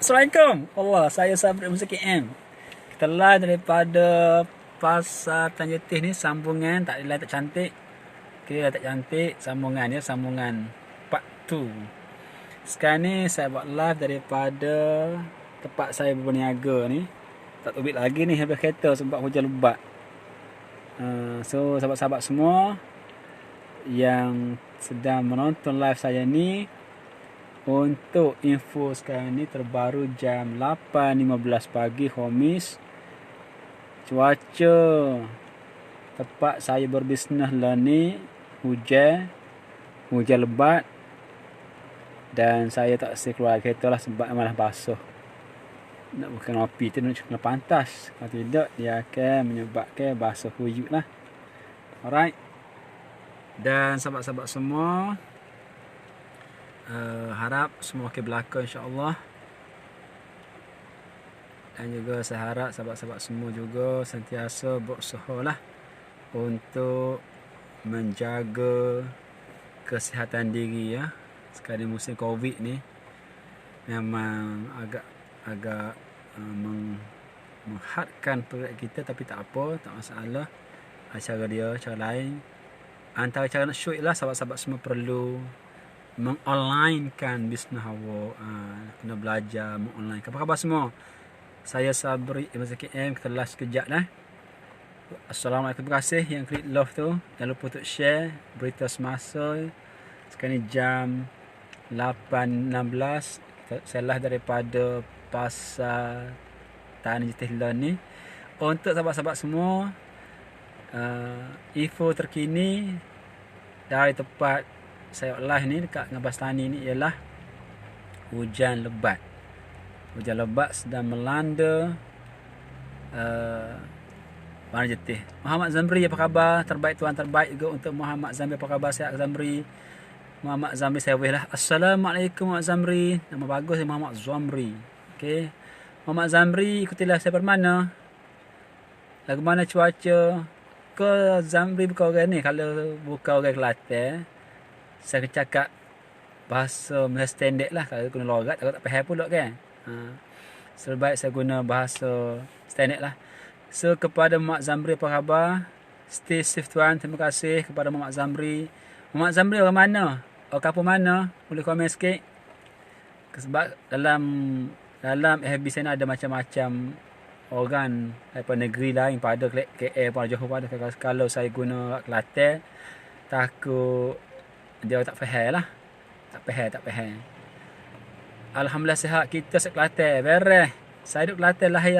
Assalamualaikum. Allah, saya Sabri Musa KM. Kita live daripada Pasar Tanjung ni, sambungan tak live tak cantik. Kira tak cantik, sambungan ya, sambungan part 2. Sekarang ni saya buat live daripada tempat saya berniaga ni. Tak terbit lagi ni habis kereta sebab hujan lebat. So sahabat-sahabat semua yang sedang menonton live saya ni, untuk info sekarang ni terbaru jam 8.15 pagi Khamis. Cuaca tempat saya berbisnes lah ni hujan lebat, dan saya tak boleh keluar kereta lah sebab malah basuh. Nak bukan kopi tu nak kena pantas, kalau tidak dia akan menyebabkan basuh kuyuk lah. Alright. Dan sahabat-sahabat semua, harap semua okey berlaku insya-Allah. Dan juga saya harap sahabat-sahabat semua juga sentiasa berusaha lah untuk menjaga kesihatan diri ya. Sekarang musim Covid ni memang agak menghadkan perut kita, tapi tak apa, tak masalah. Cara dia, cara lain. Antara cara nak shoot lah, sahabat-sahabat semua perlu mengonlinekan bisnes awak. Kena belajar mengonlinekan. Apa khabar semua? Saya Sabri Musa KM. Kita live sekejap lah. Assalamualaikum. Terima kasih yang klik love tu. Jangan lupa untuk share berita semasa. Sekarang ni jam 8.16. Saya live daripada Pasar Tanjung ni. Untuk sahabat-sahabat semua, info terkini dari tempat saya live ni dekat Ngabastani ni ialah hujan lebat. Hujan lebat sedang melanda Bandar Jetih. Muhammad Zamri, apa khabar? Terbaik tuan, terbaik juga untuk Muhammad Zamri. Apa khabar sihat Zamri? Muhammad Zamri saya lah. Assalamualaikum Muhammad Zamri. Nama bagus Muhammad Zamri. Okey. Muhammad Zamri, ikutilah saya bermana? Lagu mana cuaca? Ke Zamri bukan orang ni, kalau bukan orang Kelantan, saya cakap bahasa Malaysia standard lah. Kalau guna logat, aku tak faham pula kan. Sebaik saya guna bahasa standard lah. So kepada Muhammad Zamri, apa khabar? Stay safe tuan. Terima kasih kepada Muhammad Zamri. Muhammad Zamri orang mana? Orang kampung mana? Boleh komen sikit. Sebab dalam FB saya ada macam-macam orang daripada negeri lain, pada KL, pada Johor, pada. Kalau saya guna Kelantan, takut dia tak faham lah. Tak faham. Alhamdulillah sihat kita se-Kelantan. Beres. Saya duduk Kelantan, lahir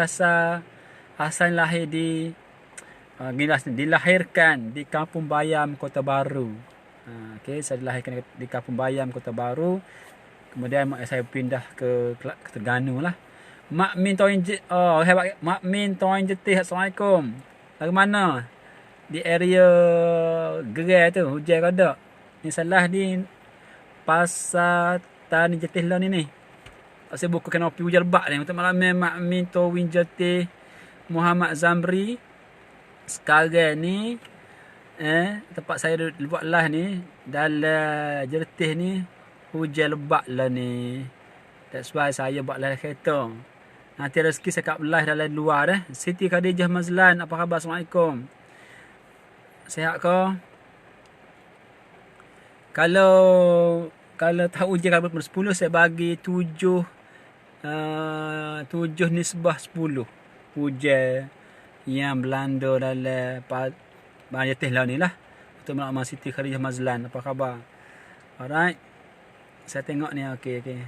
asal lahir di dilahirkan di Kampung Bayam, Kota Baru. Okey, saya dilahirkan di Kampung Bayam, Kota Baru. Kemudian saya pindah ke Terengganu lah. Mak Min hebat. Mak Min Toin Jetih. Assalamualaikum. Dari mana? Di area Gerai tu, hujan ke tak? Ni salah di Pasar Tanjung Jetih lah ni. Saya buka kanopi hujan lebat ni. Untuk malam ni Mak Min Toin Jetih Muhammad Zamri. Sekarang ni tempat saya buat live ni, dalam Jetih ni hujan lebat lah ni. That's why saya buat live kereta. Nanti rezeki saya kat live dalam luar dah. Siti Khadijah Mazlan, apa khabar? Assalamualaikum. Sihat ke? Kalau tak hujan, kalau 10 saya bagi 7 nisbah 10 hujan yang berlanda dalam Bandar Jetih lah ni lah. Untuk maklumat Siti Khadijah Mazlan, apa khabar? Alright. Saya tengok ni, okey.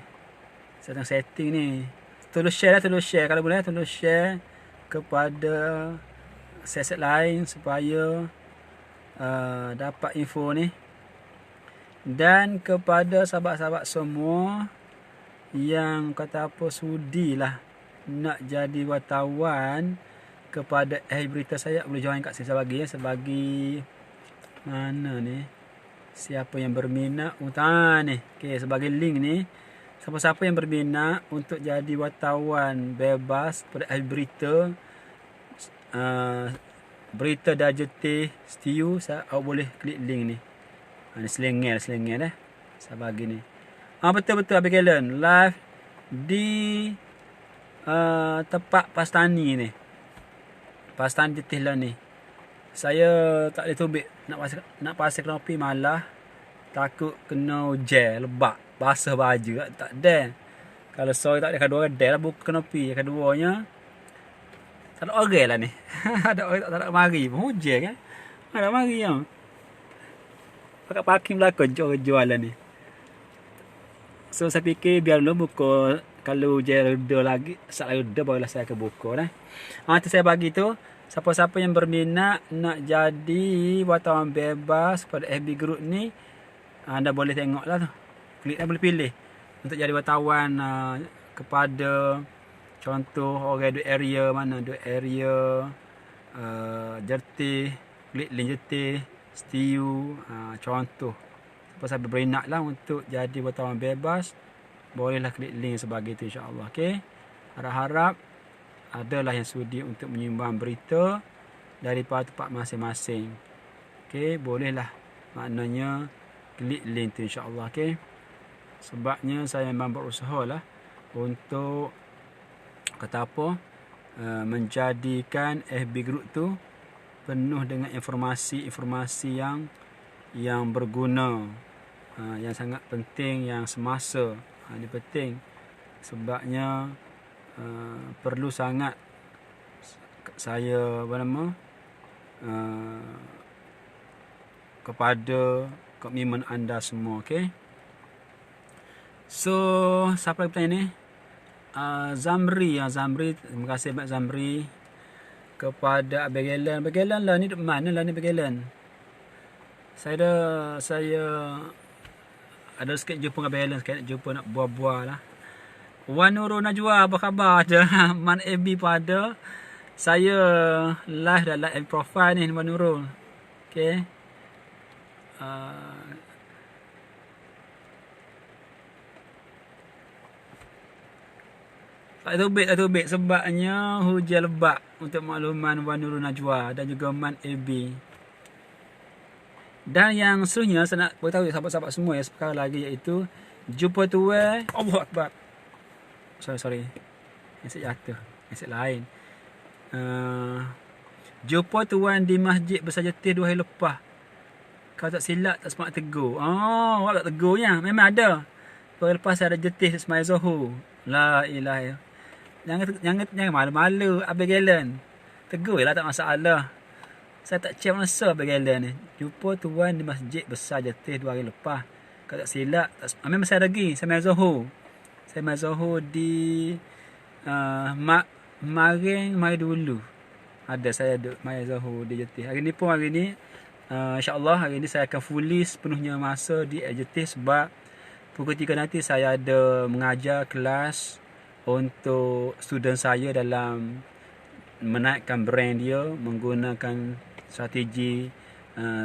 Saya tengok setting ni. Tolong share. Kalau boleh tolong share kepada set lain supaya dapat info ni. Dan kepada sahabat-sahabat semua yang kata apa sudilah nak jadi wartawan kepada berita saya, boleh join kat sini. Saya bagi mana ni, siapa yang berminat ni. Okey, sebagai link ni, siapa-siapa yang berminat untuk jadi wartawan bebas pada berita dari Jetih Setiu, awak boleh klik link ni. Ni selengel dah. Saya bagi ni. Betul-betul Abigail live di Tempat pastani ni. Pastani jetih lah ni. Saya tak boleh tubik nak pasang kanopi, malah takut kena hujan lebak, basah baju tak ada. Kalau sore tak ada, kedua ada lah buka kanopi. Keduanya tak ada orang lah ni. Ada orang tak ada mari pun hujan kan. Ada mari yang pakai parking belakang jualan ni. So saya fikir biar dulu buka, kalau hujan reda lagi, saat reda barulah saya akan buka lah. Nanti saya bagi tu, siapa-siapa yang berminat nak jadi wartawan bebas pada FB Group ni, anda boleh tengok lah tu. Klik boleh pilih untuk jadi wartawan kepada contoh orang duduk area mana, duduk area Jertih, klik link Jertih, Setiu, contoh. Siapa-siapa berminat lah untuk jadi wartawan bebas, bolehlah klik link sebagai itu, insyaAllah. Okay? Harap-harap adalah yang sudi untuk menyumbang berita daripada tempat masing-masing. Okay? Bolehlah maknanya klik link tu, insyaAllah. Okay? Sebabnya saya memang berusaha lah untuk kata apa, menjadikan FB Group tu penuh dengan informasi-informasi yang berguna, yang sangat penting, yang semasa. Ini penting sebabnya perlu sangat saya kepada komitmen anda semua. Okay? So siapa lagi bertanya ni? Zamri, terima kasih banyak Zamri. Kepada Abigail lah ni, mana lah ni Abigail? Saya ada sikit jumpa dengan Abigail, sikit jumpa nak buah-buah lah. Wan Nurul Najwa, apa khabar? Ada Man AB pun ada. Saya live dalam FB profile ni Wan Nurul. Okay. Tak tubik sebabnya hujan lebat, untuk makluman Wan Nurul Najwa dan juga Man AB. Dan yang seterusnya saya nak beritahu sahabat-sahabat semua ya, sekarang lagi, iaitu jumpa tuan Allahu Akbar. Sorry. Mesej jatuh. Mesej lain. Jumpa tuan di masjid Besar Jetih 2 hari lepas. Kalau tak silap tak semangat tegur. Awak tak tegurnya. Memang ada. 2 hari lepas saya ada Jetih Semai Zohor. La ilaha. Jangan malu-malu Abigail. Tegur lah, tak masalah. Saya tak cek masa Abigail ni. Jumpa tuan di masjid Besar Jetih 2 hari lepas. Kalau tak silap memang saya lagi Semai Zohor. Saya main Zohor di mari dulu. Ada saya main Zohor di Jetih. Hari ni insyaAllah hari ni saya akan fully sepenuhnya masa di Jetih, sebab pukul 3 nanti saya ada mengajar kelas untuk student saya dalam menaikkan brand dia menggunakan strategi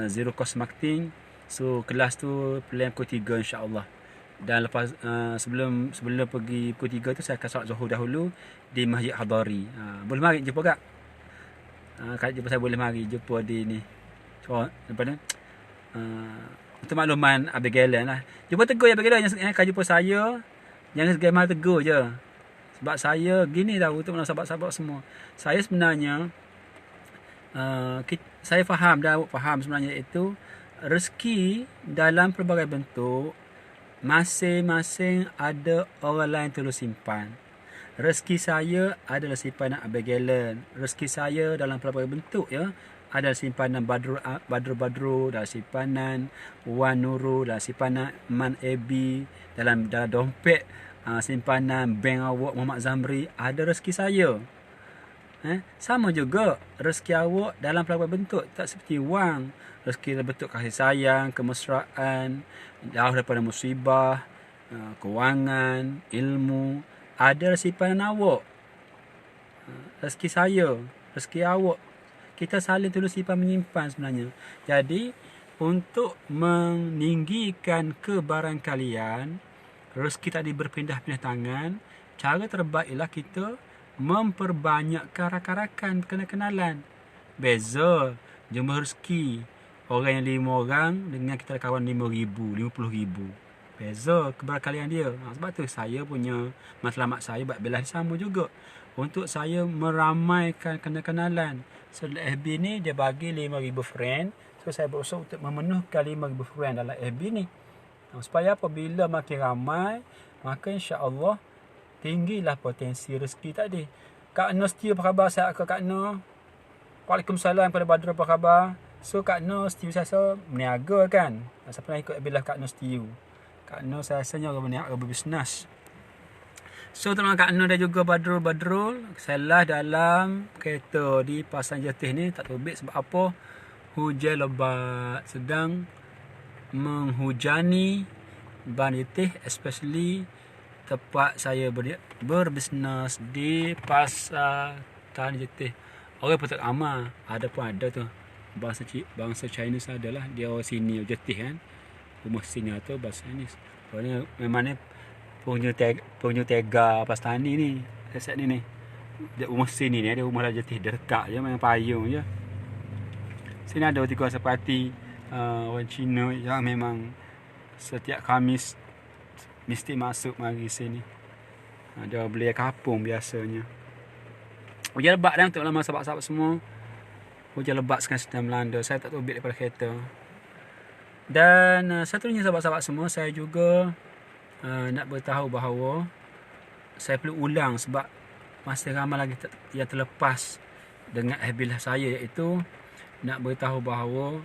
zero cost marketing. So kelas tu plan pukul 3 insyaAllah. Dan lepas sebelum pergi pukul 3 tu saya akan solat Zuhur dahulu di Masjid Hadari. Boleh mari jumpa kak. Kalau jumpa saya boleh mari jumpa di ni. So lepas ni untuk makluman Abigail lah. Jumpa tegur ya Abigail, kalau jumpa saya jangan segamal tegur je. Sebab saya gini tahu untuk sahabat-sahabat semua. Saya sebenarnya saya faham sebenarnya itu rezeki dalam pelbagai bentuk. Masing-masing ada orang lain terus simpan. Rezeki saya adalah simpanan Abigail. Rezeki saya dalam pelbagai bentuk ya. Ada simpanan Badru, dalam simpanan Wan Nurul, dalam simpanan Man AB, dalam dompet simpanan bank awak Muhammad Zamri, ada rezeki saya. Sama juga rezeki awak dalam pelbagai bentuk, tak seperti wang. Rezeki dalam bentuk kasih sayang, kemesraan, jauh daripada musibah, kewangan, ilmu. Ada simpanan awak. Rezeki saya, rezeki awak. Kita saling terus simpan menyimpan sebenarnya. Jadi, untuk meninggikan kebarangkalian, rezeki tadi berpindah-pindah tangan, cara terbaik ialah kita memperbanyakkan rakan-rakan, kenalan. Beza jumlah rezeki orang yang 5 orang dengan kita kawan 5,000, 50,000. Beza keberkalian dia. Sebab tu saya punya matlamat saya buat belah sama juga. Untuk saya meramaikan kenalan. So dalam FB ni dia bagi 5,000 friend. So saya berusaha untuk memenuhkan 5,000 friend dalam FB ni. Supaya apabila makin ramai, maka insya-Allah tinggilah potensi rezeki tadi. Kak Noh setia apa khabar saya ke Kak Noh? Waalaikumsalam kepada Badrul apa khabar? So Kak Noh setia saya meniaga kan. Saya pernah ikut bila Kak Noh setia. Kak Noh saya rasanya orang berniaga berbisnes. So teman Kak Noh dan juga Badrul, saya lah dalam kereta di Pasang Jetih ni tak terbit sebab apa? Hujan lebat sedang menghujani Ban Jetih, especially tempat saya berbisnes di Pasar Tan Jetih. Orang pun tak ramai, ada pun ada tu. Bangsa Chinese adalah dia orang sini Jetih kan. Rumah sini atau bahasa Chinese. Soalnya memang ni punya tega Pastani ni. Set ni. Dia rumah sini ni ada rumah Jetih dekat je main payung je. Sini ada tiga seperti orang Cina yang memang setiap Khamis mesti masuk mari sini. Dia beli kapung biasanya. Hujan lebat dah untuk lama sahabat-sahabat semua. Hujan lebat sekarang sedang melanda. Saya tak terbit daripada kereta. Dan satunya sahabat-sahabat semua, saya juga nak beritahu bahawa saya perlu ulang sebab masih ramai lagi yang terlepas dengan FB saya, iaitu nak beritahu bahawa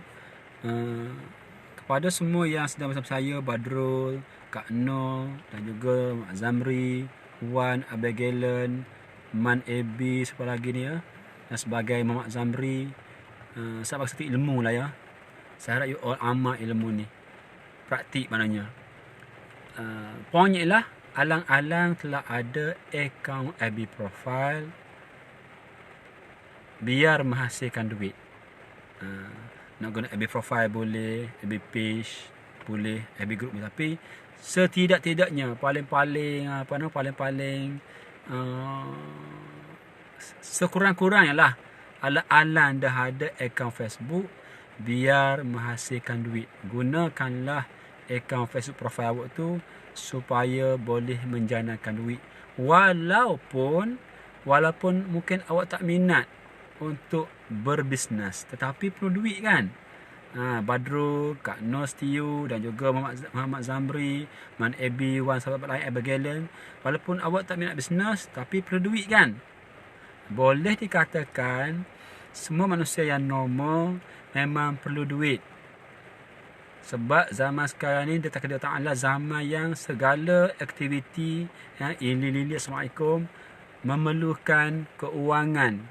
kepada semua yang sedang bersama saya, Badrul, Kak Noh dan juga Mak Zamri, Wan, Abigail, Man AB, siapa lagi ni ya, dan sebagai Mak Zamri, saya bagi satu ilmu lah ya. Saya harap you all amal ilmu ni. Praktik maknanya. Poinnya ialah alang-alang telah ada akaun FB profile biar menghasilkan duit. Nak guna FB profile boleh, FB page boleh, FB group boleh, tapi setidak-tidaknya paling-paling sekurang-kurangnya lah alang-alang dah ada akaun Facebook biar menghasilkan duit. Gunakanlah akaun Facebook profile awak tu supaya boleh menjanakan duit. Walaupun mungkin awak tak minat untuk berbisnes, tetapi perlu duit kan. Badrul, Kak Noh Setiu dan juga Muhammad Zamri, Man Abi, Wan sahabat lain, Abigail. Walaupun awak tak minat bisnes, tapi perlu duit kan. Boleh dikatakan semua manusia yang normal memang perlu duit. Sebab zaman sekarang ni dia takdir Ta'ala zaman yang segala aktiviti ili-ili Assalamualaikum memerlukan keuangan.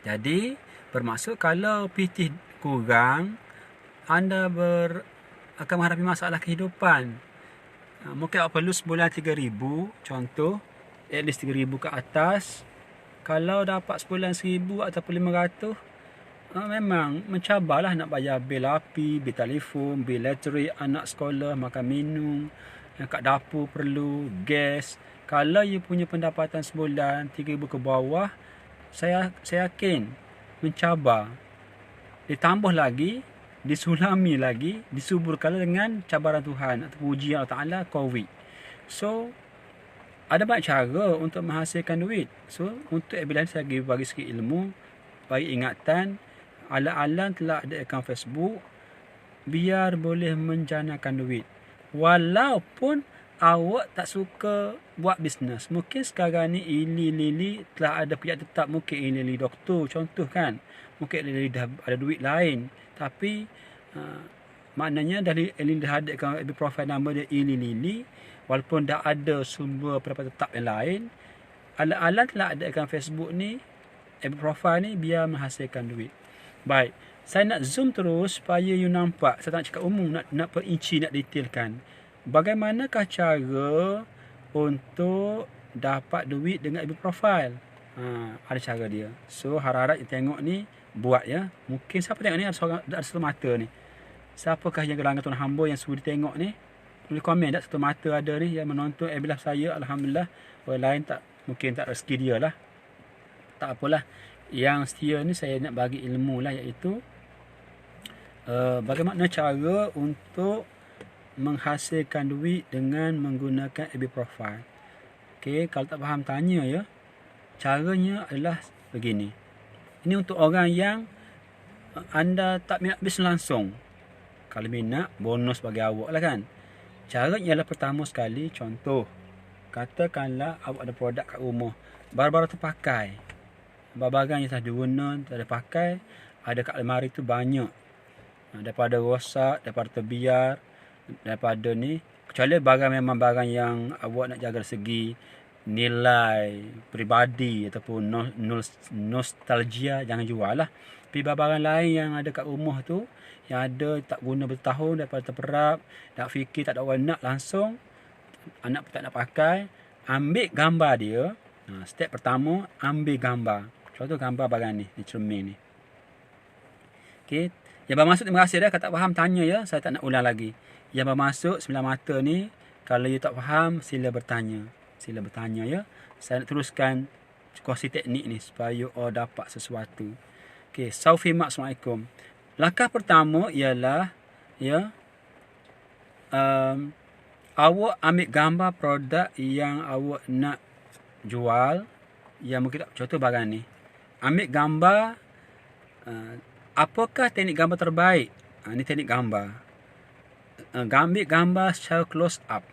Jadi bermaksud kalau pitih kurang, anda akan menghadapi masalah kehidupan. Mungkin awak perlu sebulan 3,000 contoh, at least 3,000 ke atas. Kalau dapat sebulan 1,000 ataupun 500, memang mencabarlah nak bayar bil api, bil telefon, bil elektrik, anak sekolah, makan minum, yang kat dapur perlu, gas. Kalau you punya pendapatan sebulan 3,000 ke bawah, saya yakin mencabar. Ditambah lagi, disulami lagi, disuburkan dengan cabaran Tuhan atau ujian Allah Ta'ala, COVID. So, ada banyak cara untuk menghasilkan duit. So, untuk ebilan saya bagi sikit ilmu, bagi ingatan, alang-alang telah ada akaun Facebook biar boleh menjanakan duit. Walaupun awak tak suka buat bisnes. Mungkin sekarang ni ili-lili telah ada pihak tetap. Mungkin ili-lili doktor contoh kan. Mungkin ili-lili dah ada duit lain. Tapi maknanya dari ili-lili dah ada akaun profile nama dia ili-lili. Walaupun dah ada sumber pendapat tetap yang lain, alang-alang telah ada akaun Facebook ni, FB profile ni biar menghasilkan duit. Baik, saya nak zoom terus supaya you nampak. Saya tak nak cakap umum, nak perinci, nak detailkan. Bagaimanakah cara untuk dapat duit dengan FB profile? Ada cara dia. So, harap-harap you tengok ni, buat ya. Mungkin siapa tengok ni ada satu mata ni. Siapakah yang gelanggang Tuan Hamba yang sudi tengok ni? Boleh komen tak, satu mata ada ni yang menonton FB saya. Alhamdulillah. Orang lain tak, mungkin tak rezeki dia lah. Tak apalah. Yang setia ni saya nak bagi ilmu lah, iaitu bagaimana cara untuk menghasilkan duit dengan menggunakan FB profile? Okey, kalau tak faham tanya ya. Caranya adalah begini. Ini untuk orang yang anda tak minat bisnes langsung. Kalau minat, bonus bagi awak lah kan. Caranya ialah pertama sekali, contoh. Katakanlah awak ada produk kat rumah. Barang-barang terpakai. Barang-barang yang telah diguna, tak ada pakai. Ada kat lemari tu banyak. Daripada rosak, daripada terbiar, daripada ni. Kecuali barang memang barang yang awak nak jaga dari segi nilai peribadi ataupun nostalgia, jangan jual lah. Tapi barang lain yang ada kat rumah tu, yang ada tak guna bertahun daripada terperap, tak fikir tak ada orang nak langsung, anak pun tak nak pakai, ambil gambar dia. Step pertama, ambil gambar. Contoh gambar barang ni cermin ni. Okay. Yang bermaksud, terima kasih dah. Kalau tak faham tanya ya, saya tak nak ulang lagi. Yang bermaksud sembilan mata ni, kalau you tak faham, sila bertanya. Sila bertanya ya. Saya nak teruskan kongsi teknik ni supaya you all dapat sesuatu. Okey, Saufi Mak, Assalamualaikum. Langkah pertama ialah ya, awak ambil gambar produk yang awak nak jual, yang mungkin tak, contoh barang ni. Ambil gambar, apakah teknik gambar terbaik? Ni teknik gambar. Ambil gambar secara close up.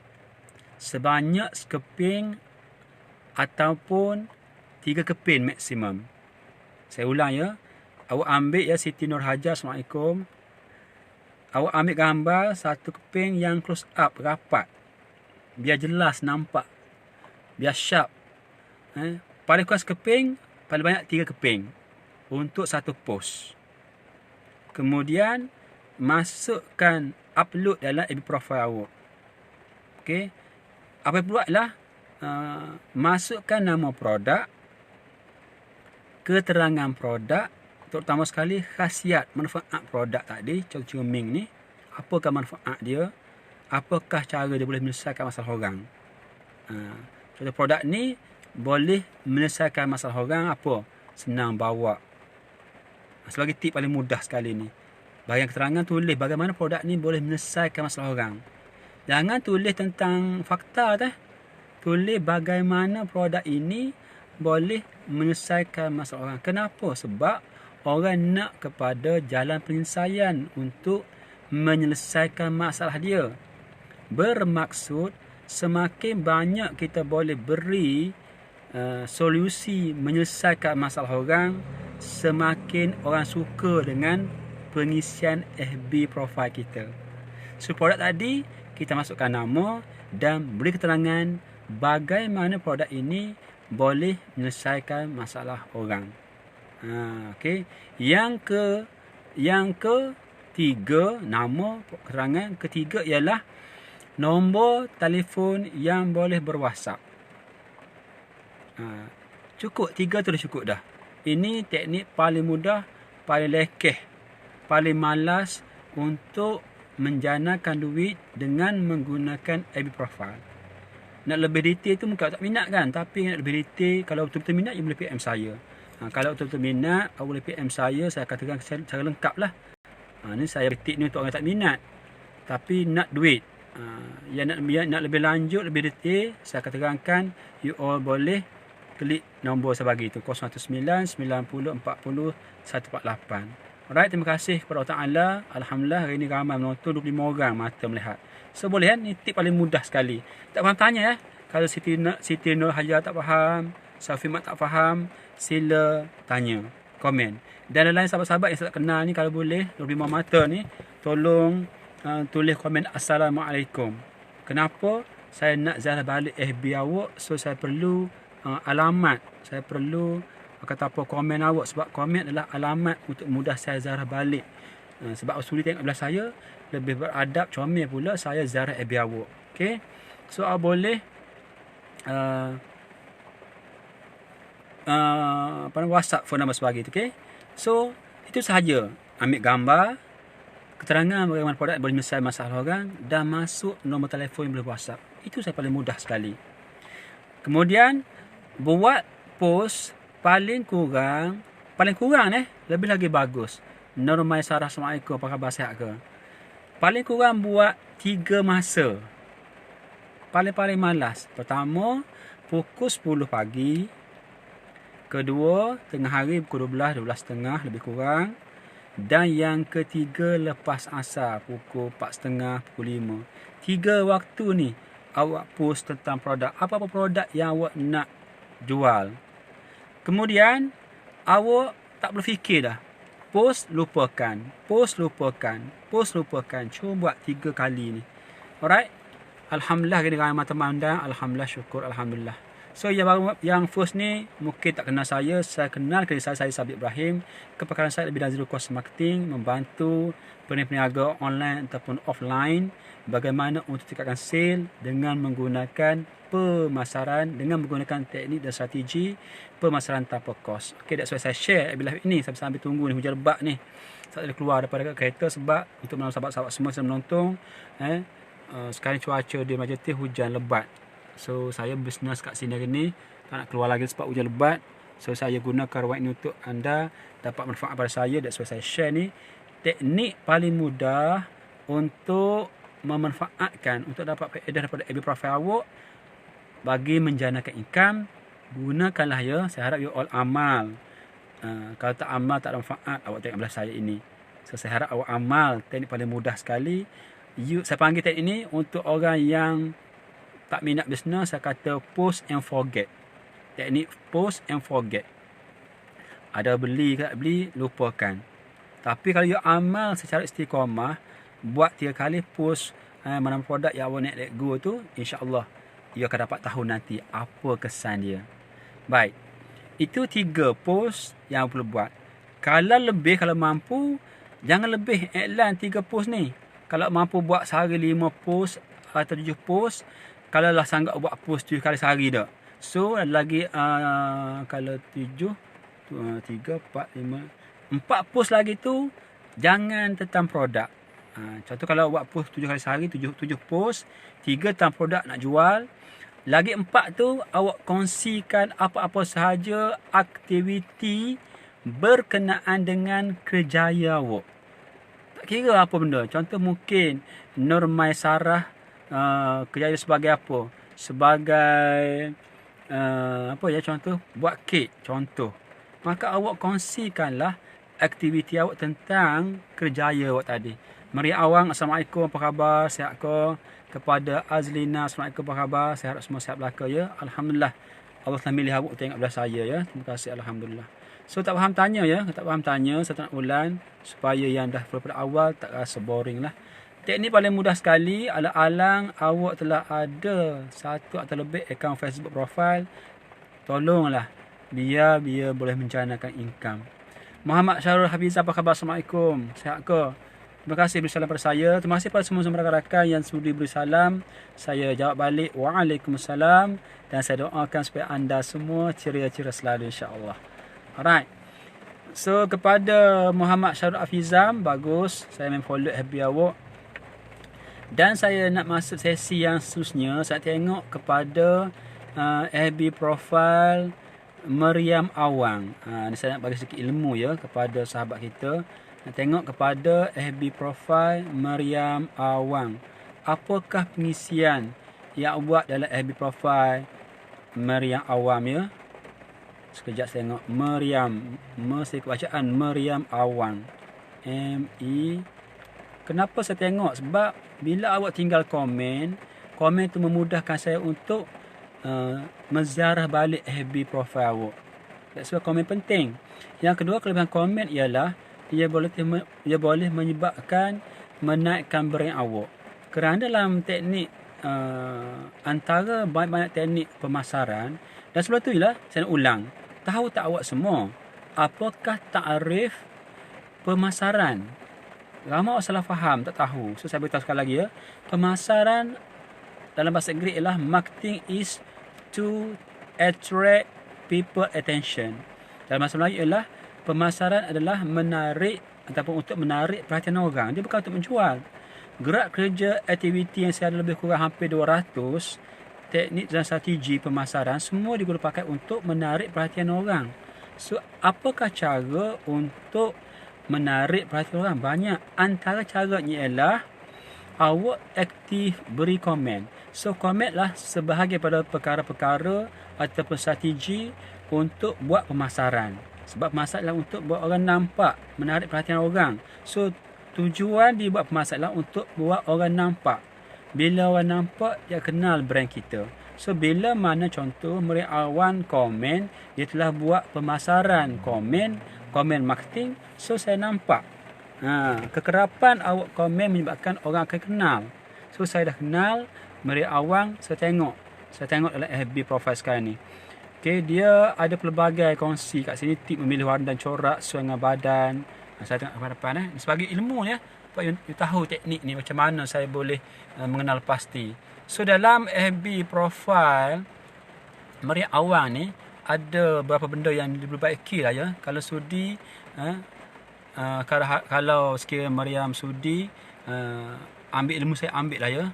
Sebanyak sekeping ataupun 3 keping maksimum. Saya ulang ya. Awak ambil ya, Siti Nur Hajar, Assalamualaikum. Awak ambil gambar 1 keping yang close up, rapat. Biar jelas nampak. Biar sharp. Paling kurang sekeping, paling banyak 3 keping. Untuk 1 post. Kemudian, masukkan upload dalam FB profile awak. Okey. Apa yang buatlah, masukkan nama produk, keterangan produk, terutama sekali khasiat manfaat produk tadi, contoh cermin ni, apakah manfaat dia, apakah cara dia boleh menyelesaikan masalah orang. Contoh produk ni boleh menyelesaikan masalah orang apa? Senang bawa. Sebagai tip paling mudah sekali ni. Bahagian keterangan tulis bagaimana produk ni boleh menyelesaikan masalah orang. Jangan tulis tentang fakta dah. Tulis bagaimana produk ini boleh menyelesaikan masalah orang. Kenapa? Sebab orang nak kepada jalan penyelesaian untuk menyelesaikan masalah dia. Bermaksud semakin banyak kita boleh beri solusi menyelesaikan masalah orang, semakin orang suka dengan pengisian FB profile kita. So produk tadi kita masukkan nama dan beri keterangan bagaimana produk ini boleh menyelesaikan masalah orang. Okey. Yang ketiga, nama, keterangan ketiga ialah nombor telefon yang boleh berWhatsApp. Cukup, 3 tu dah cukup dah. Ini teknik paling mudah, paling lekeh, paling malas untuk menjanakan duit dengan menggunakan FB profile. Nak lebih detail tu mungkin tak minat kan, tapi nak lebih detail, kalau betul-betul minat, you boleh PM saya. Kalau betul-betul minat, awak boleh PM saya katakan secara lengkap lah. Ni saya betik ni untuk orang tak minat, tapi nak duit. Yang nak lebih lanjut, lebih detail, saya katakan you all boleh klik nombor saya bagi tu, 019 90 40 148. Alright, terima kasih kepada Allah Ta'ala. Alhamdulillah hari ni ramai menonton, 25 orang mata melihat. So boleh kan, ni tip paling mudah sekali. Tak faham tanya ya. Kalau Siti Nur Hajar tak faham, Safi Mat tak faham, sila tanya, komen. Dan lain sahabat-sahabat yang saya tak kenal ni, kalau boleh 25 mata ni, tolong tulis komen Assalamualaikum. Kenapa? Saya nak ziarah balik FB awak, so saya perlu alamat, saya perlu kata apa komen awak, sebab komen adalah alamat untuk mudah saya ziarah balik. Sebab Usuli tengok belah saya lebih beradab, comel pula saya ziarah FB awak. Okey. So boleh WhatsApp phone number sebagainya, okey. So itu sahaja. Ambil gambar, keterangan bagaimana produk boleh menyelesaikan masalah orang, dan masuk nombor telefon yang boleh WhatsApp. Itu saya paling mudah sekali. Kemudian buat post paling kurang lebih lagi bagus. Nur Maisarah, Assalamualaikum, apa khabar, sihat ke? paling kurang buat 3 masa. Paling-paling malas. Pertama, pukul 10 pagi. Kedua, tengah hari pukul 12, 12.30 lebih kurang. Dan yang ketiga, lepas asar pukul 4.30, pukul 5. 3 waktu ni awak post tentang produk. Apa-apa produk yang awak nak jual. Kemudian, awak tak perlu fikir dah. Post, lupakan. Post, lupakan. Post, lupakan. Cuma buat 3 kali ni. Alright? Alhamdulillah, kena ramai teman-teman. Alhamdulillah, syukur. Alhamdulillah. So, yang first ni, mungkin tak kenal saya. Saya kenal kerja saya Sabit Ibrahim. Kepakaran saya lebih dari zero cost marketing. Membantu peniaga online ataupun offline. Bagaimana untuk tingkatkan sale dengan menggunakan pemasaran. Dengan menggunakan teknik dan strategi pemasaran tanpa kos. Okay, that's why saya share live ini. Sambil tunggu ni, hujan lebat ni. Saya keluar daripada kereta sebab untuk menolong sahabat-sahabat semua yang menonton. Sekarang cuaca di Majeti hujan lebat. So saya bisnes kat sini hari ni tak nak keluar lagi sebab hujan lebat. So saya gunakan ruang ini untuk anda dapat manfaat pada saya. That's why saya share ni teknik paling mudah untuk memanfaatkan untuk dapat faedah daripada FB profile awak bagi menjanakan income. Gunakanlah ya. Saya harap you all amal. Kalau tak amal tak ada manfaat, awak tengok belah saya ini. So saya harap awak amal. Teknik paling mudah sekali. Saya panggil teknik ini untuk orang yang tak minat bisnes. Saya kata post and forget. Teknik post and forget. Ada beli ke tak beli, lupakan. Tapi kalau you amal secara istiqamah, buat 3 kali post mana produk yang awak nak let go tu, insya-Allah you akan dapat tahu nanti apa kesan dia. Baik. Itu 3 post yang perlu buat. Kalau lebih, kalau mampu, jangan lebih iklan 3 post ni. Kalau mampu buat sehari 5 post atau 7 post, kalau lah sanggup buat post 7 kali sehari dah. So, ada lagi kalau 7, 3, 4, 5, 4 post lagi tu, jangan tentang produk. Contoh kalau buat post 7 kali sehari, 7 post, 3 tentang produk nak jual. Lagi 4 tu, awak kongsikan apa-apa sahaja aktiviti berkenaan dengan kerjaya awak. Tak kira apa benda. Contoh mungkin Nur Maisarah kerjaya sebagai apa? Sebagai apa ya, contoh buat kek, contoh. Maka awak kongsikanlah aktiviti awak tentang kerjaya awak tadi. Maria Awang, Assalamualaikum, apa khabar? Sihat ke? Kepada Azlina, Assalamualaikum, apa khabar? Saya harap semua sihat belaka ya. Alhamdulillah. Allah telah milih awak tengok belah saya ya. Terima kasih, Alhamdulillah. So tak faham tanya ya. Tak faham tanya, saya tak nak ulang. Supaya yang dah pada awal tak rasa boring lah. Teknik paling mudah sekali. Alang-alang awak telah ada 1 atau lebih akaun Facebook profile. Tolonglah. Biar boleh menjanakan income. Muhammad Syarul Hafizah, apa khabar? Assalamualaikum. Sihat ke? Terima kasih beri salam pada saya. Terima kasih pada semua rakan-rakan yang sudi beri salam. Saya jawab balik. Waalaikumsalam. Dan saya doakan supaya anda semua ceria-ceria selalu, insya-Allah. Alright. So, kepada Muhammad Syarul Afizam, bagus. Saya follow FB awak. Dan saya nak masuk sesi yang seterusnya. Saya tengok kepada FB profile Maryam Awang. Saya nak bagi sedikit ilmu ya kepada sahabat kita. Nak tengok kepada FB profile Maryam Awang. Apakah pengisian yang buat dalam FB profile Maryam Awang ya? Sekejap saya tengok Maryam. Mesti bacaan Maryam Awang. M-E. Kenapa saya tengok? Sebab bila awak tinggal komen tu memudahkan saya untuk menziarah balik FB profile awak. That's why komen penting. Yang kedua, kelebihan komen ialah ia boleh menyebabkan menaikkan brand awak. Kerana dalam teknik antara banyak-banyak teknik pemasaran, dan sebelum tu ialah saya nak ulang. Tahu tak awak semua apakah takrif pemasaran? Ramai orang salah faham, tak tahu. So saya beritahu sekali lagi ya. Pemasaran dalam bahasa Inggeris ialah marketing is to attract people attention. Dalam bahasa Melayu ialah pemasaran adalah menarik ataupun untuk menarik perhatian orang. Dia bukan untuk menjual. Gerak kerja aktiviti yang saya ada lebih kurang hampir 200 teknik dan strategi pemasaran semua digunakan untuk menarik perhatian orang. So, apakah cara untuk menarik perhatian orang? Banyak. Antara caranya ialah awak aktif beri komen. So komen lah sebahagian pada perkara-perkara ataupun strategi untuk buat pemasaran. Sebab pemasaran adalah untuk buat orang nampak, menarik perhatian orang. So tujuan dibuat pemasaran adalah untuk buat orang nampak. Bila orang nampak, dia kenal brand kita. So bila mana contoh Meriam Awan komen, dia telah buat pemasaran komen marketing, so saya nampak. Kekerapan awak komen menyebabkan orang akan kenal. So saya dah kenal Meriam Awan, saya tengok dalam FB profile sekarang ni. Okay, dia ada pelbagai kongsi kat sini, tip memilih warna dan corak sesuai dengan badan. Saya tengok depan sebagai ilmu ya, supaya you tahu teknik ni macam mana saya boleh mengenal pasti. So dalam FB profile Meriam Awan ni ada beberapa benda yang diperbaiki lah ya. Kalau sudi kalau sekiranya Meriam sudi ambil ilmu saya, ambil lah ya,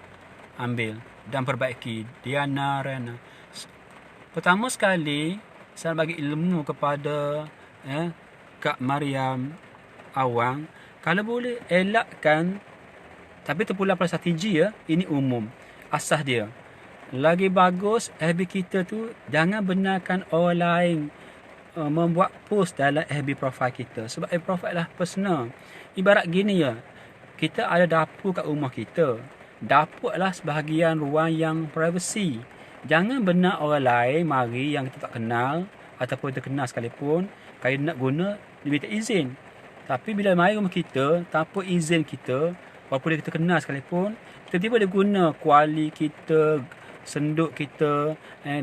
ambil dan perbaiki. Diana Rena, pertama sekali saya bagi ilmu kepada Kak Meriam Awan, kalau boleh elakkan, tapi terpulang pada strategi ya, ini umum asas dia. Lagi bagus FB kita tu jangan benarkan orang lain membuat post dalam FB profile kita. Sebab FB profile adalah personal. Ibarat gini ya, kita ada dapur kat rumah kita. Dapur adalah sebahagian ruang yang privacy. Jangan benar orang lain mari yang kita tak kenal ataupun terkenal sekalipun, kalau nak guna dia minta izin. Tapi bila mari rumah kita tanpa izin kita, walaupun kita kenal sekalipun, tiba-tiba dia guna kuali kita, senduk kita,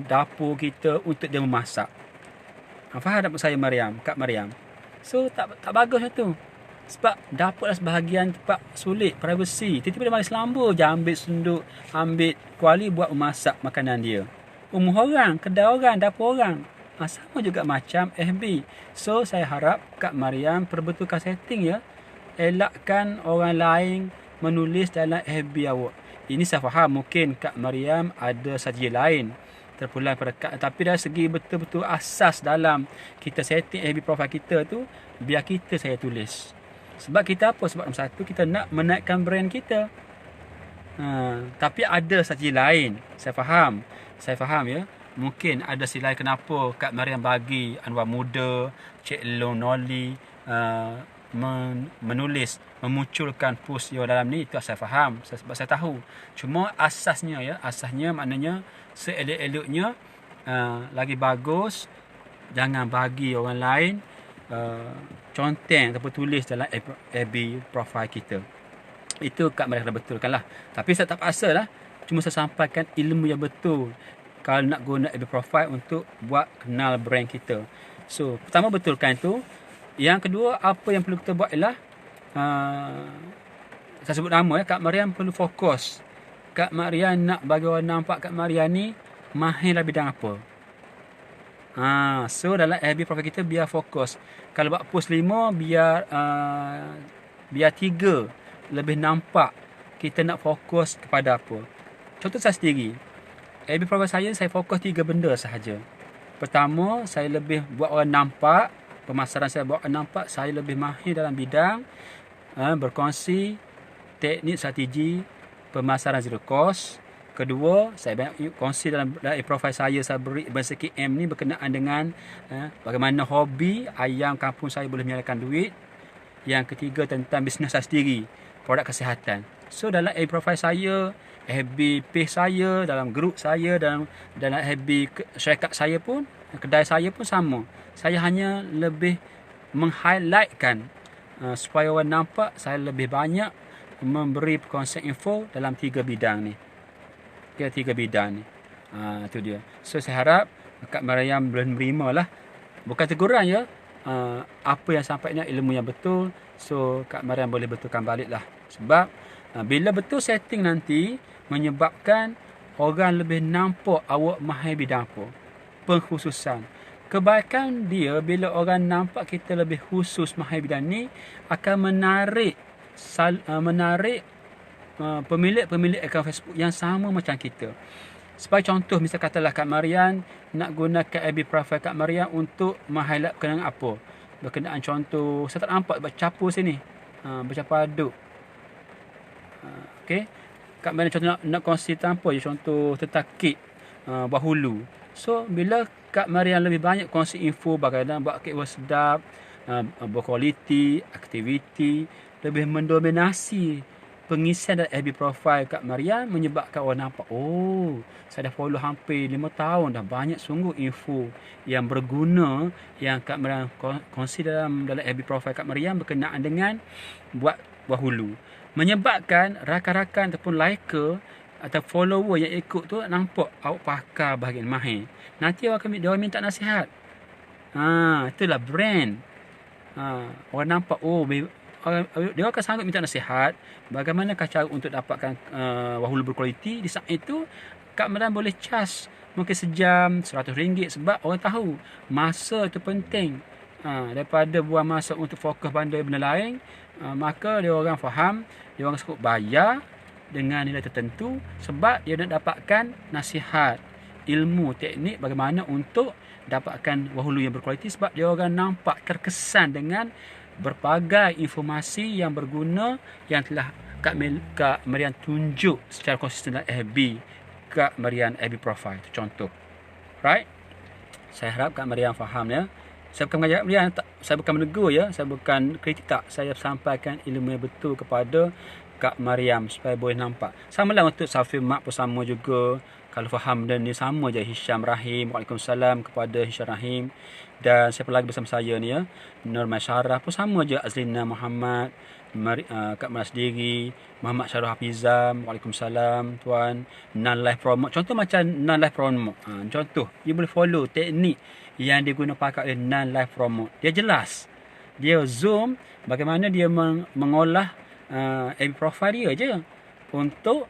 dapur kita untuk dia memasak. Faham tak saya Kak Meriam? So tak bagus macam tu. Sebab dapur adalah sebahagian tempat sulit, privacy. Tiba-tiba dia mari selamba je ambil senduk, ambil kuali buat memasak makanan dia. Rumah orang, kedai orang, dapur orang. Sama juga macam FB. So saya harap Kak Meriam perbetulkan setting ya. Elakkan orang lain menulis dalam FB awak. Ini saya faham mungkin Kak Meriam ada saji lain terpulang pada Kak, tapi dari segi betul-betul asas dalam kita setting FB profile kita tu, biar kita saya tulis. Sebab kita apa? Sebab nombor satu, kita nak menaikkan brand kita. Tapi ada saji lain. Saya faham ya. Mungkin ada si lain kenapa Kak Meriam bagi Anwar Muda, Cik Long Noli menulis, memunculkan post dia dalam ni. Itu saya faham, sebab saya tahu. Cuma asasnya maknanya seelok-eloknya lagi bagus jangan bagi orang lain conteng ataupun tulis dalam FB profile kita. Itu Kak Meriam dah betulkan lah. Tapi saya tak paksa lah, cuma saya sampaikan ilmu yang betul kalau nak guna FB profile untuk buat kenal brand kita. So pertama betulkan itu. Yang kedua, apa yang perlu kita buat ialah saya sebut nama ya, Kak Meriam perlu fokus. Kak Meriam nak bagi orang nampak Kak Meriam ni mahir dalam bidang apa. So dalam FB profile kita biar fokus. Kalau buat post 5, biar 3 lebih nampak kita nak fokus kepada apa. Contoh saya sendiri, FB profile saya fokus 3 benda sahaja. Pertama, saya lebih buat orang nampak. Pemasaran saya buat orang nampak saya lebih mahir dalam bidang berkongsi teknik strategi pemasaran zero cost. Kedua, saya banyak kongsi dalam profil saya beri berseki M ni berkenaan dengan bagaimana hobi ayam kampung saya boleh menyalakan duit. Yang ketiga, tentang bisnes saya sendiri, produk kesihatan. So dalam profil saya, FB page saya, dalam grup saya, dalam FB syarikat saya pun, kedai saya pun sama. Saya hanya lebih meng-highlightkan supaya orang nampak saya lebih banyak memberi konsep info dalam 3 bidang ni. 3 bidang ni. Itu dia. So saya harap Kak Meriam boleh menerima lah. Bukan teguran ya. Apa yang sampainya ilmu yang betul. So Kak Meriam boleh betulkan balik lah. Sebab bila betul setting nanti menyebabkan orang lebih nampak awak mahir bidang apa. Pengkhususan. Kebaikan dia bila orang nampak kita lebih khusus mahir bidang ni akan menarik pemilik akaun Facebook yang sama macam kita. Sebagai contoh, misal katalah Kak Meriam nak gunakan FB profile Kak Meriam untuk meng-highlight berkenaan apa. Berkenaan contoh, saya tak nampak campur sini. Bercampur aduk. Okey. Kak Mariam contoh nak kongsi tanpa je contoh tentang kek Bahulu. So bila Kak Mariam lebih banyak kongsi info bagaimana buat kek sedap, berkualiti, aktiviti, lebih mendominasi pengisian dan FB profile Kak Mariam menyebabkan orang nampak, oh, saya dah follow hampir 5 tahun dah, banyak sungguh info yang berguna yang Kak Mariam kongsi dalam FB profile Kak Mariam berkenaan dengan buat Bahulu. Menyebabkan rakan-rakan ataupun liker atau follower yang ikut tu nampak awak pakar bahagian mahir. Nanti dia orang minta nasihat. Itulah brand. Orang nampak, oh, dia akan sanggup minta nasihat bagaimanakah cara untuk dapatkan Bahulu berkualiti. Di saat itu Kak Mariam boleh charge mungkin sejam RM100 sebab orang tahu masa itu penting. Daripada buang masa untuk fokus pada benda lain, maka dia orang faham, dia orang cukup bayar dengan nilai tertentu sebab dia nak dapatkan nasihat, ilmu, teknik bagaimana untuk dapatkan Bahulu yang berkualiti sebab dia orang nampak terkesan dengan berbagai informasi yang berguna yang telah Kak Mariam tunjuk secara konsisten dalam FB Kak Mariam FB profile. Itu contoh. Right? Saya harap Kak Mariam faham ya. Saya bukan mengajar Mariam, saya bukan menegur ya, saya bukan kritik tak. Saya sampaikan ilmu yang betul kepada Kak Mariam supaya boleh nampak. Sama lah untuk Safi Mak pun sama juga. Kalau faham dan ni sama je Hisham Rahim. Waalaikumsalam kepada Hisham Rahim. Dan siapa lagi bersama saya ni ya, Nur Masyarah pun sama je. Azlina Muhammad, Kak Mariam sendiri, Muhammad Syarul Hafizam. Waalaikumsalam tuan. Non live promote. Contoh macam non live promote. Contoh, you boleh follow teknik yang diguna pakai oleh non live promote. Dia jelas. Dia zoom bagaimana dia mengolah FB profile dia je untuk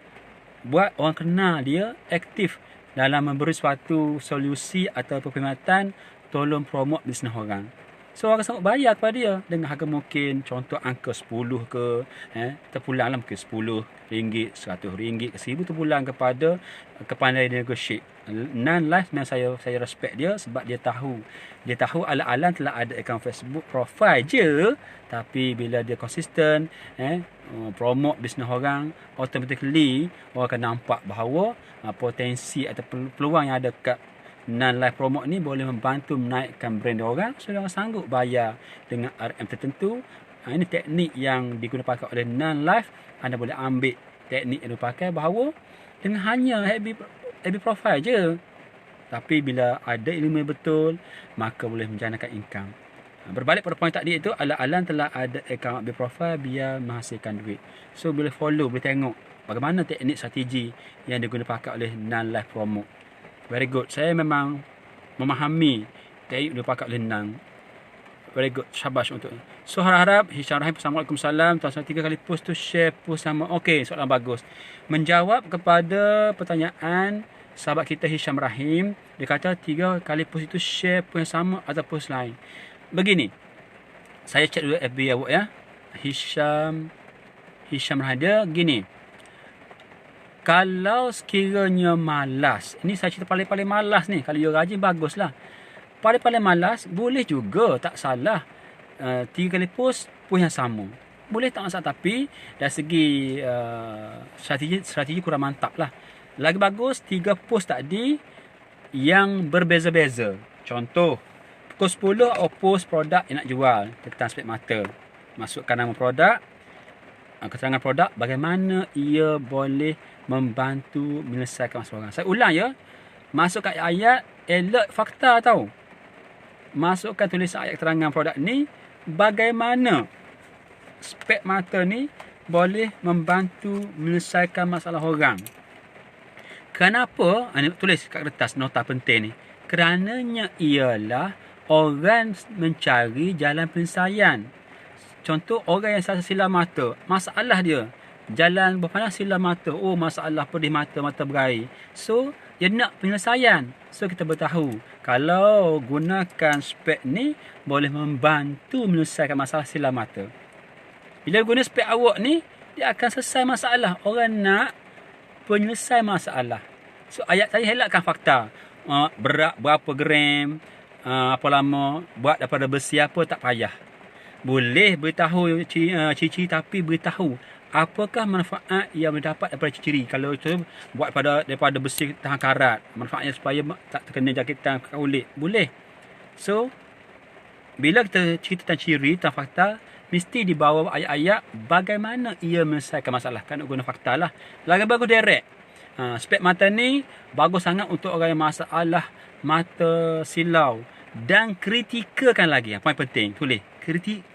buat orang kenal dia aktif dalam memberi suatu solusi atau perkhidmatan tolong promote bisnes orang. So orang sanggup bayar kepada dia dengan harga mungkin contoh angka 10 ke terpulang lah mungkin RM10, RM100 ke RM1000 terpulang kepada kepandaian negotiate. Non-live memang saya respect dia sebab dia tahu alang-alang telah ada akaun Facebook profile je, tapi bila dia konsisten promote bisnes orang, automatically orang akan nampak bahawa potensi atau peluang yang ada kat non-live promote ni boleh membantu menaikkan brand orang. So orang sanggup bayar dengan RM tertentu. Ini teknik yang digunakan pakai oleh non-live. Anda boleh ambil teknik yang dipakai bahawa dengan hanya FB profile je, tapi bila ada ilmu yang betul, maka boleh menjanakan income. Berbalik pada poin tadi itu, alang-alang telah ada akaun FB profile biar menghasilkan duit. So boleh follow, boleh tengok bagaimana teknik strategi yang digunakan pakai oleh non-live promote. Very good. Saya memang memahami teknik dia pakai oleh non. Very good. Syabas untuk. So harap Hisham Rahim. Assalamualaikum salam. Tuan-tuan 3 kali post tu share post sama. Okey, soalan bagus. Menjawab kepada pertanyaan sahabat kita Hisham Rahim. Dia kata 3 kali post itu share post yang sama atau post lain. Begini. Saya cek dulu FB awak ya. Hisham Rahim dia gini. Kalau sekiranya malas, ini saya cerita paling-paling malas ni. Kalau you rajin, baguslah. Paling-paling malas, boleh juga, tak salah. 3 kali post yang sama. Boleh tak masalah, tapi dari segi strategi kurang mantap lah. Lagi bagus, 3 post tadi yang berbeza-beza. Contoh, pukul 10 awak post produk yang nak jual. Tentang spek mata. Masukkan nama produk. Keterangan produk, bagaimana ia boleh membantu menyelesaikan masalah orang. Saya ulang ya. Masukkan ayat alert fakta tau. Masukkan tulisan ayat keterangan produk ni, bagaimana spek mata ni boleh membantu menyelesaikan masalah orang. Kenapa? Tulis kat kertas nota penting ni. Kerananya ialah orang mencari jalan penyelesaian. Contoh, orang yang salah silam mata, masalah dia jalan berpandang silam mata. Oh, masalah pedih mata berair. So, dia nak penyelesaian. So, kita beritahu, kalau gunakan spek ni, boleh membantu menyelesaikan masalah silam mata. Bila guna spek awak ni, dia akan selesai masalah. Orang nak penyelesai masalah. So, ayat tadi helakkan fakta. Berat berapa gram, apa lama, buat daripada besi apa, tak payah. Boleh beritahu ciri-ciri, tapi beritahu apakah manfaat yang mendapat daripada ciri kalau itu buat daripada besi tahan karat, manfaatnya supaya tak terkena jangkitan kulit, boleh. So bila kita cerita tentang ciri, tentang fakta, mesti dibawa ayat-ayat bagaimana ia menyelesaikan masalah. Kan guna fakta lah. Lagi bagus direct. Spek mata ni bagus sangat untuk orang yang masalah mata silau. Dan kritikalkan lagi. Apa yang penting, tulis.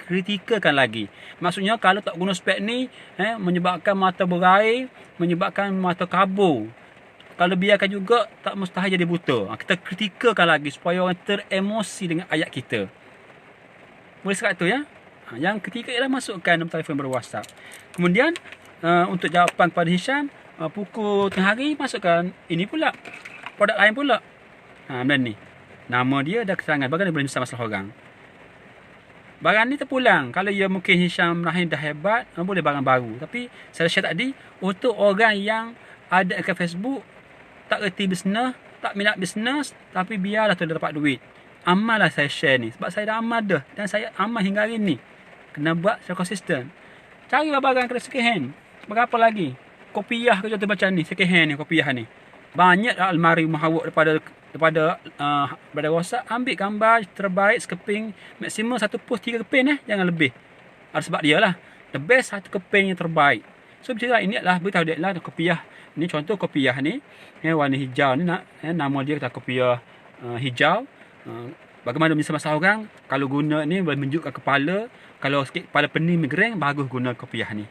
Kritikalkan lagi. Maksudnya kalau tak guna spek ni, menyebabkan mata berair, menyebabkan mata kabur. Kalau biarkan juga, tak mustahil jadi buta. Kita kritikalkan lagi supaya orang teremosi dengan ayat kita. Boleh sekat tu ya. Yang ketiga ialah masukkan nombor telefon baru WhatsApp. Kemudian untuk jawapan kepada Hisham, pukul tengah hari masukkan ini pula. Produk lain pula. Benda ni. Nama dia ada keterangan. Bagaimana boleh misal masalah orang. Barang ni terpulang. Kalau ia mungkin Hisham Rahim dah hebat, boleh barang baru. Tapi saya share tadi, untuk orang yang ada akaun Facebook, tak erti bisnes, tak minat bisnes, tapi biarlah tu dia dapat duit. Amal lah saya share ni. Sebab saya dah amal dah. Dan saya amal hingga hari ni. Kena buat secara konsisten. Carilah barang kena second hand. Berapa lagi? Kopiah ke contoh macam ni. Second hand ni, kopiah ni. Banyak almari mahawak daripada WhatsApp. Ambil gambar terbaik sekeping. Maksimum satu post 3 keping Jangan lebih. Ada sebab dia lah. The best satu keping yang terbaik. So bercerita ini adalah beritahu dia lah kopiah. Ni contoh kopiah ni. Warna hijau ni nama dia kata kopiah hijau. Bagaimana misal masalah orang, kalau guna ni boleh menunjukkan kepala. Kalau sikit kepala pening migrain, bagus guna kopiah ni.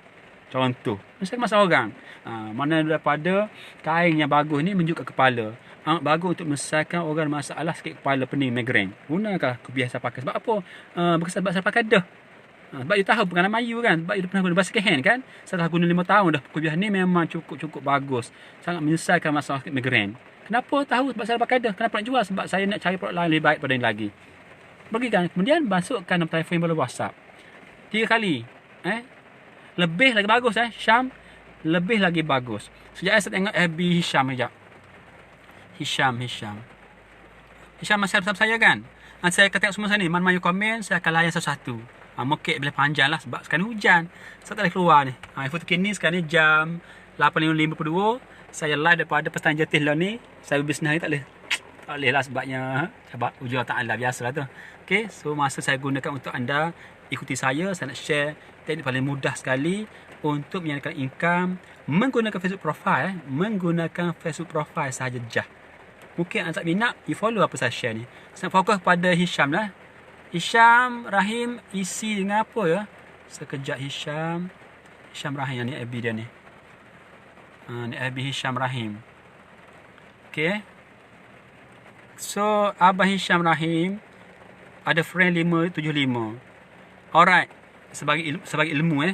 Contoh, misal masalah orang, mana daripada kain yang bagus ni menunjukkan kepala. Bagus untuk menyelesaikan orang masalah sikit kepala pening migrain. Gunakan kopiah saya pakai. Sebab apa? Sebab saya pakai dah. Sebab dia tahu pengalaman Ayu kan. Sebab dia pernah guna second hand kan. Saya dah guna 5 tahun dah. Kopiah ni memang cukup bagus. Sangat menyelesaikan masalah sikit migrain. Kenapa tahu? Sebab saya pakai dah. Kenapa nak jual? Sebab saya nak cari produk lain lebih baik pada ini lagi. Bagikan. Kemudian masukkan nombor telefon melalui WhatsApp. 3 kali. Lebih lagi bagus Hisham. Lebih lagi bagus. Sejak saya tengok FB Hisham sekejap. Hisham masih bersama saya kan. Saya akan tengok semua sana ni. Mana-mana komen, saya akan layan satu-satu. Mokek boleh panjang lah sebab sekarang hujan. Saya tak boleh keluar ni. Info terkini sekarang ni jam 8.52. Saya live daripada Pestana Jetih lah ni. Saya berbisnes hari tak boleh lah sebabnya sebab ujian ta'ala biasalah tu. Okay, so masa saya gunakan untuk anda ikuti saya nak share teknik paling mudah sekali untuk menyediakan income menggunakan Facebook profile. Menggunakan Facebook profile sahaja jah. Mungkin anda tak minat, you follow apa saya share ni. Saya fokus pada Hisham lah. Hisham Rahim isi dengan apa ya? Sekejap Hisham Rahim ni FB dia ni. Ni FB Hisham Rahim. Okay. So Abang Hisham Rahim ada friend 575. Alright. Sebagai ilmu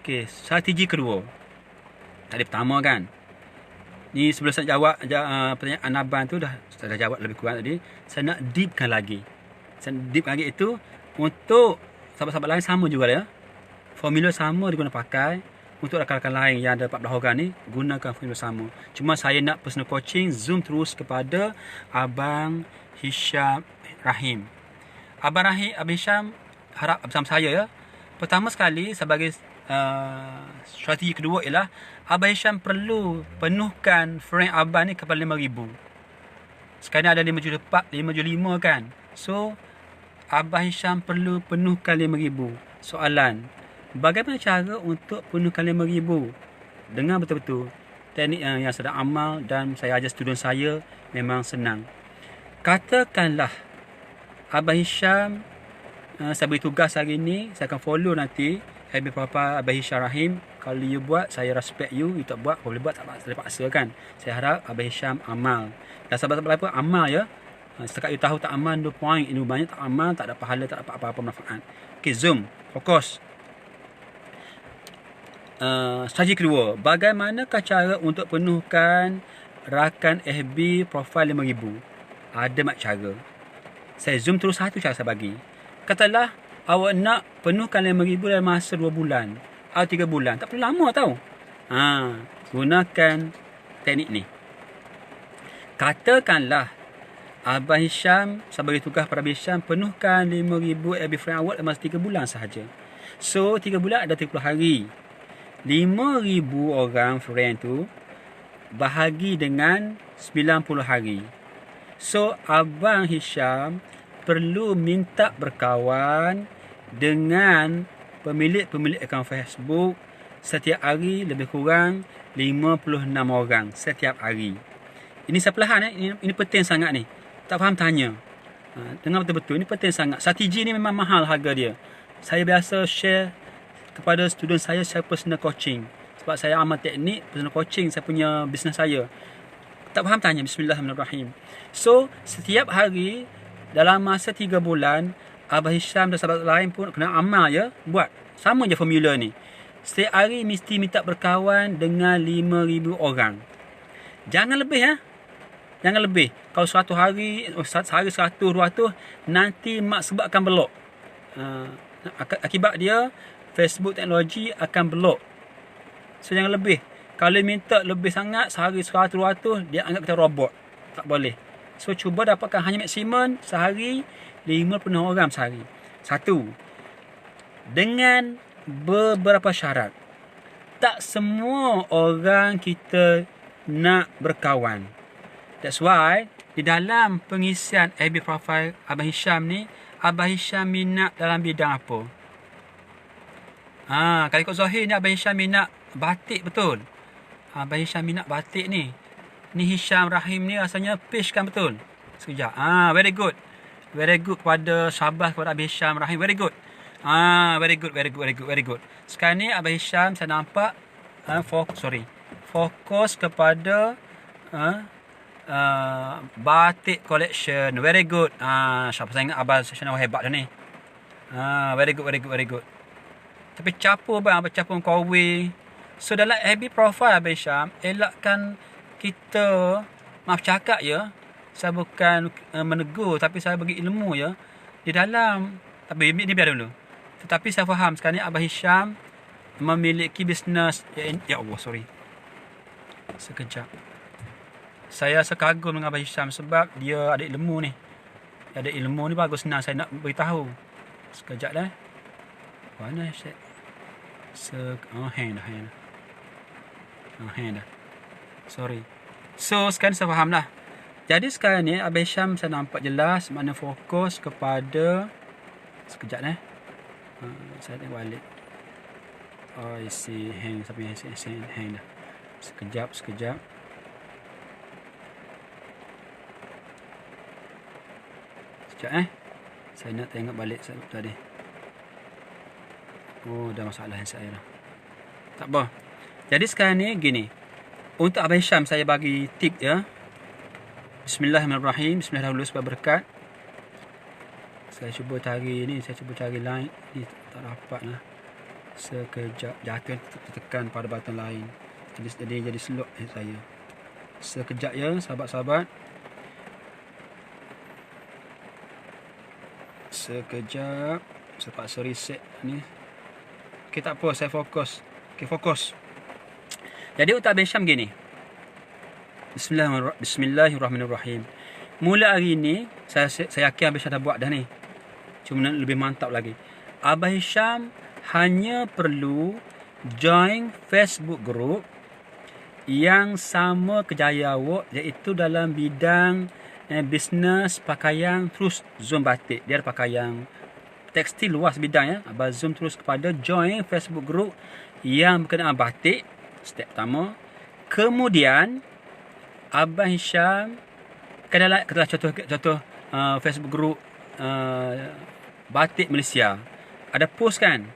okay, strategi kedua. Tadi pertama kan. Ni sebelum saya jawab pertanyaan Abang tu saya dah jawab lebih kurang tadi. Saya nak deepkan lagi. Itu untuk sahabat-sahabat lain sama juga ya. Formula sama diguna pakai. Untuk rakan-rakan lain yang ada 14 orang ni, gunakan formula sama. Cuma saya nak personal coaching, zoom terus kepada Abang Hisham Rahim. Abang Hisham harap bersama saya ya. Pertama sekali, sebagai strategi kedua ialah Abang Hisham perlu penuhkan frame Abang ni kepada 5,000. Sekarang ada 5,500 kan. So, Abang Hisham perlu penuhkan 5,000. Soalan, bagaimana cara untuk penuhkan 5,000? Dengar betul-betul. Teknik yang sedang amal dan saya ajar student saya memang senang. Katakanlah Abang Hisham, saya beri tugas hari ni, saya akan follow nanti FB Papa Abang Hisham Rahim. Kalau you buat, saya respect you. You tak buat, boleh buat, tak paksa kan. Saya harap Abang Hisham amal. Dan sahabat-sahabat apa, amal ya. Setakat you tahu tak amal, 2 point. Ini banyak tak amal, tak ada pahala, tak dapat apa-apa manfaat. Okay, zoom. Fokus. Strategi kedua, bagaimanakah cara untuk penuhkan rakan FB profil 5,000? Ada macam cara. Saya zoom terus satu cara saya bagi. Katalah awak nak penuhkan 5,000 dalam masa 2 bulan atau 3 bulan. Tak perlu lama tau. Gunakan teknik ni. Katakanlah Abang Hisham sebagai tugas para Abang Hisham penuhkan 5,000 FB friend awak dalam masa 3 bulan sahaja. So 3 bulan ada 30 hari. 5,000 orang friend tu bahagi dengan 90 hari. So Abang Hisham perlu minta berkawan dengan pemilik akaun Facebook setiap hari lebih kurang 56 orang setiap hari. Ini saya perlahan ini penting sangat ni. Tak faham tanya. Dengar betul-betul, ini penting sangat. Strategi ni memang mahal harga dia. Saya biasa share kepada student saya personal coaching. Sebab saya amal teknik, personal coaching saya punya bisnes saya. Tak faham tanya. Bismillahirrahmanirrahim. So, setiap hari dalam masa 3 bulan, Abah Hisham dan sahabat lain pun kena amal ya. Buat. Sama je formula ni. Setiap hari mesti minta berkawan dengan 5,000 orang. Jangan lebih ya. Jangan lebih. Kalau 100 hari, sehari 100, 200, nanti mak sebab akan belok. Akibat dia, Facebook teknologi akan belok. So jangan lebih. Kalau minta lebih sangat, sehari 100, 200, dia anggap kita robot. Tak boleh. So cuba dapatkan hanya maksimum sehari 50 orang sehari. 1. Dengan beberapa syarat. Tak semua orang kita nak berkawan. That's why di dalam pengisian FB profile Abang Hisham ni, Abang Hisham minat dalam bidang apa? Kalau ikut Zahir ni Abang Hisham minat batik betul. Abang Hisham minat batik ni. Ni Hisham Rahim ni rasanya page kan betul. Sekejap. Very good. Very good kepada Syabas, kepada Abang Hisham Rahim. Very good. Very good. Sekarang ni Abang Hisham saya nampak fokus kepada batik collection. Very good. Siapa saya ingat Abang Hisham hebat dah ni. Very good. Tapi capur bang, apa capur kowe. So dalam FB profile Abang Hisham, elakkan kita, maaf cakap ya, saya bukan menegur tapi saya bagi ilmu ya. Di dalam, tapi ini biar dulu. Tetapi saya faham sekarang ni Abang Hisham memiliki bisnes. Ya Allah, sorry. Sekejap. Saya sekagum dengan Abang Hisham sebab dia ada ilmu ni. Ada ilmu ni bagus, senang saya nak beritahu. Sekejap dah. Mana set? Hang dah. Sorry. So sekarang saya faham lah. Jadi sekarang ni Abang Hisham saya nampak jelas mana fokus kepada. Sekejap saya tengok balik. I see. Hang dah. Sekejap. Sekejap saya nak tengok balik tadi. Dah masalah yang saya dah. Tak apa. Jadi sekarang ni gini. Untuk Abang Hisham saya bagi tip ya. Bismillahirrahmanirrahim. Bismillah dahulu sebab berkat. Saya cuba cari ni. Saya cuba cari line. Ni tak dapat lah. Sekejap. Jatuh tekan pada button lain. Jadi slot saya. Sekejap ya sahabat-sahabat. Sekejap. Saya paksa reset ni. Okay, tak apa, saya fokus. Okay, fokus. Jadi untuk Abang Hisham gini. Bismillahirrahmanirrahim. Mula hari ni, saya yakin Abang Hisham dah buat dah ni. Cuma lebih mantap lagi. Abang Hisham hanya perlu join Facebook group yang sama kerjaya awak, iaitu dalam bidang bisnes pakaian terus zoom batik. Dia ada pakaian tekstil luas bidang ya. Abang zoom terus kepada join Facebook group yang berkenaan batik. Step pertama. Kemudian Abang Hisham katalah contoh Facebook group batik Malaysia. Ada post kan?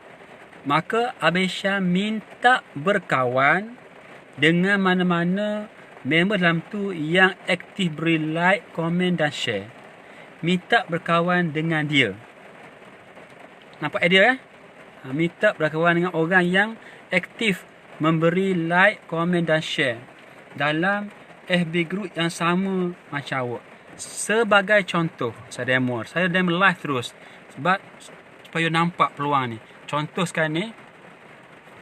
Maka Abang Hisham minta berkawan dengan mana-mana member dalam tu yang aktif beri like, komen dan share. Minta berkawan dengan dia. Nampak idea minta berkawan dengan orang yang aktif memberi like, komen dan share dalam FB group yang sama macam awak. Sebagai contoh, saya demo live terus sebab supaya nampak peluang ni. Contoh sekarang ni.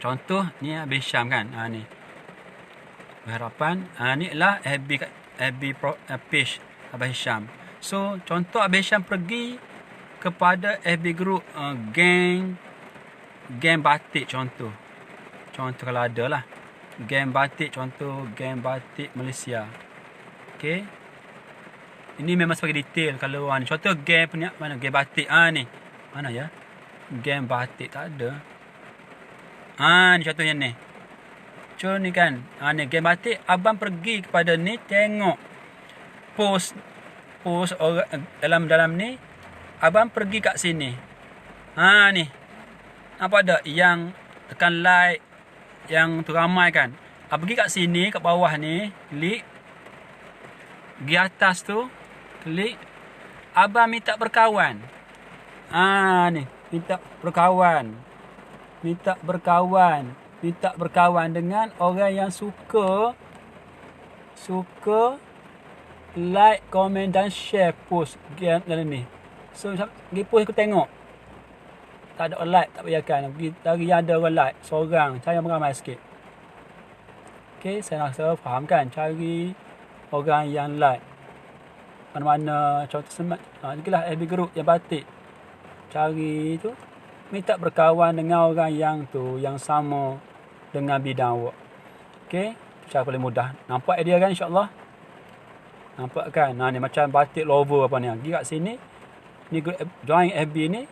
Contoh ni Abang Hisham kan. Ni. Berharapan ni lah FB page Abang Hisham. So contoh Abang Hisham pergi kepada FB group gang Game batik contoh. Contoh kalau ada lah. Game batik contoh. Game batik Malaysia. Okay. Ini memang sebagai detail. Kalau ni contoh game punya mana? Game batik. Ni. Mana ya? Game batik tak ada. Ni contohnya ni. Contoh ni kan. Ni game batik. Abang pergi kepada ni. Tengok. Post orang dalam ni. Abang pergi kat sini. Ni. Nampak tak? Yang tekan like. Yang tu ramai kan. Pergi kat sini. Kat bawah ni. Klik. Di atas tu. Klik. Abang minta berkawan. Ni. Minta berkawan. Minta berkawan dengan orang yang suka like, komen dan share post dalam ni. So pergi post aku tengok. Tak ada like, tak payahkan. Pergi cari yang ada orang like. Seorang, cari yang ramai sikit. Okay, saya rasa faham kan. Cari orang yang like. Mana-mana contoh semat. Inilah FB group yang batik. Cari tu. Minta berkawan dengan orang yang tu. Yang sama dengan bidang awak. Okay. Cara paling mudah. Nampak idea kan insyaAllah. Nampak kan. Ni macam batik lover apa ni. Pergi kat sini. Ni join FB ni.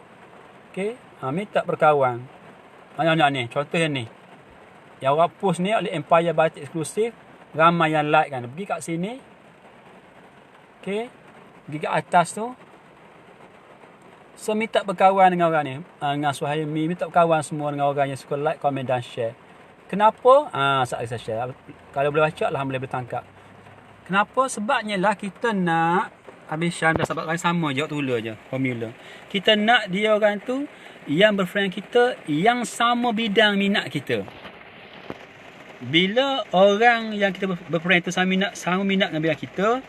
Okay. Minta berkawan. Ni. Contoh yang ni. Yang orang post ni oleh Empire Batik Eksklusif. Ramai yang like kan. Pergi kat sini. Okay. Pergi kat atas tu. So, minta berkawan dengan orang ni. Dengan Suhaimi. Minta berkawan semua dengan orang yang suka like, komen dan share. Kenapa? Saya share. Kalau boleh baca, alhamdulillah boleh tangkap. Kenapa? Sebabnya lah kita nak. Habis Syam dah sahabat lain sama je. Tula je. Formula. Kita nak dia orang tu. Yang berfriend kita. Yang sama bidang minat kita. Bila orang yang kita berfriend tu sama minat dengan bidang kita.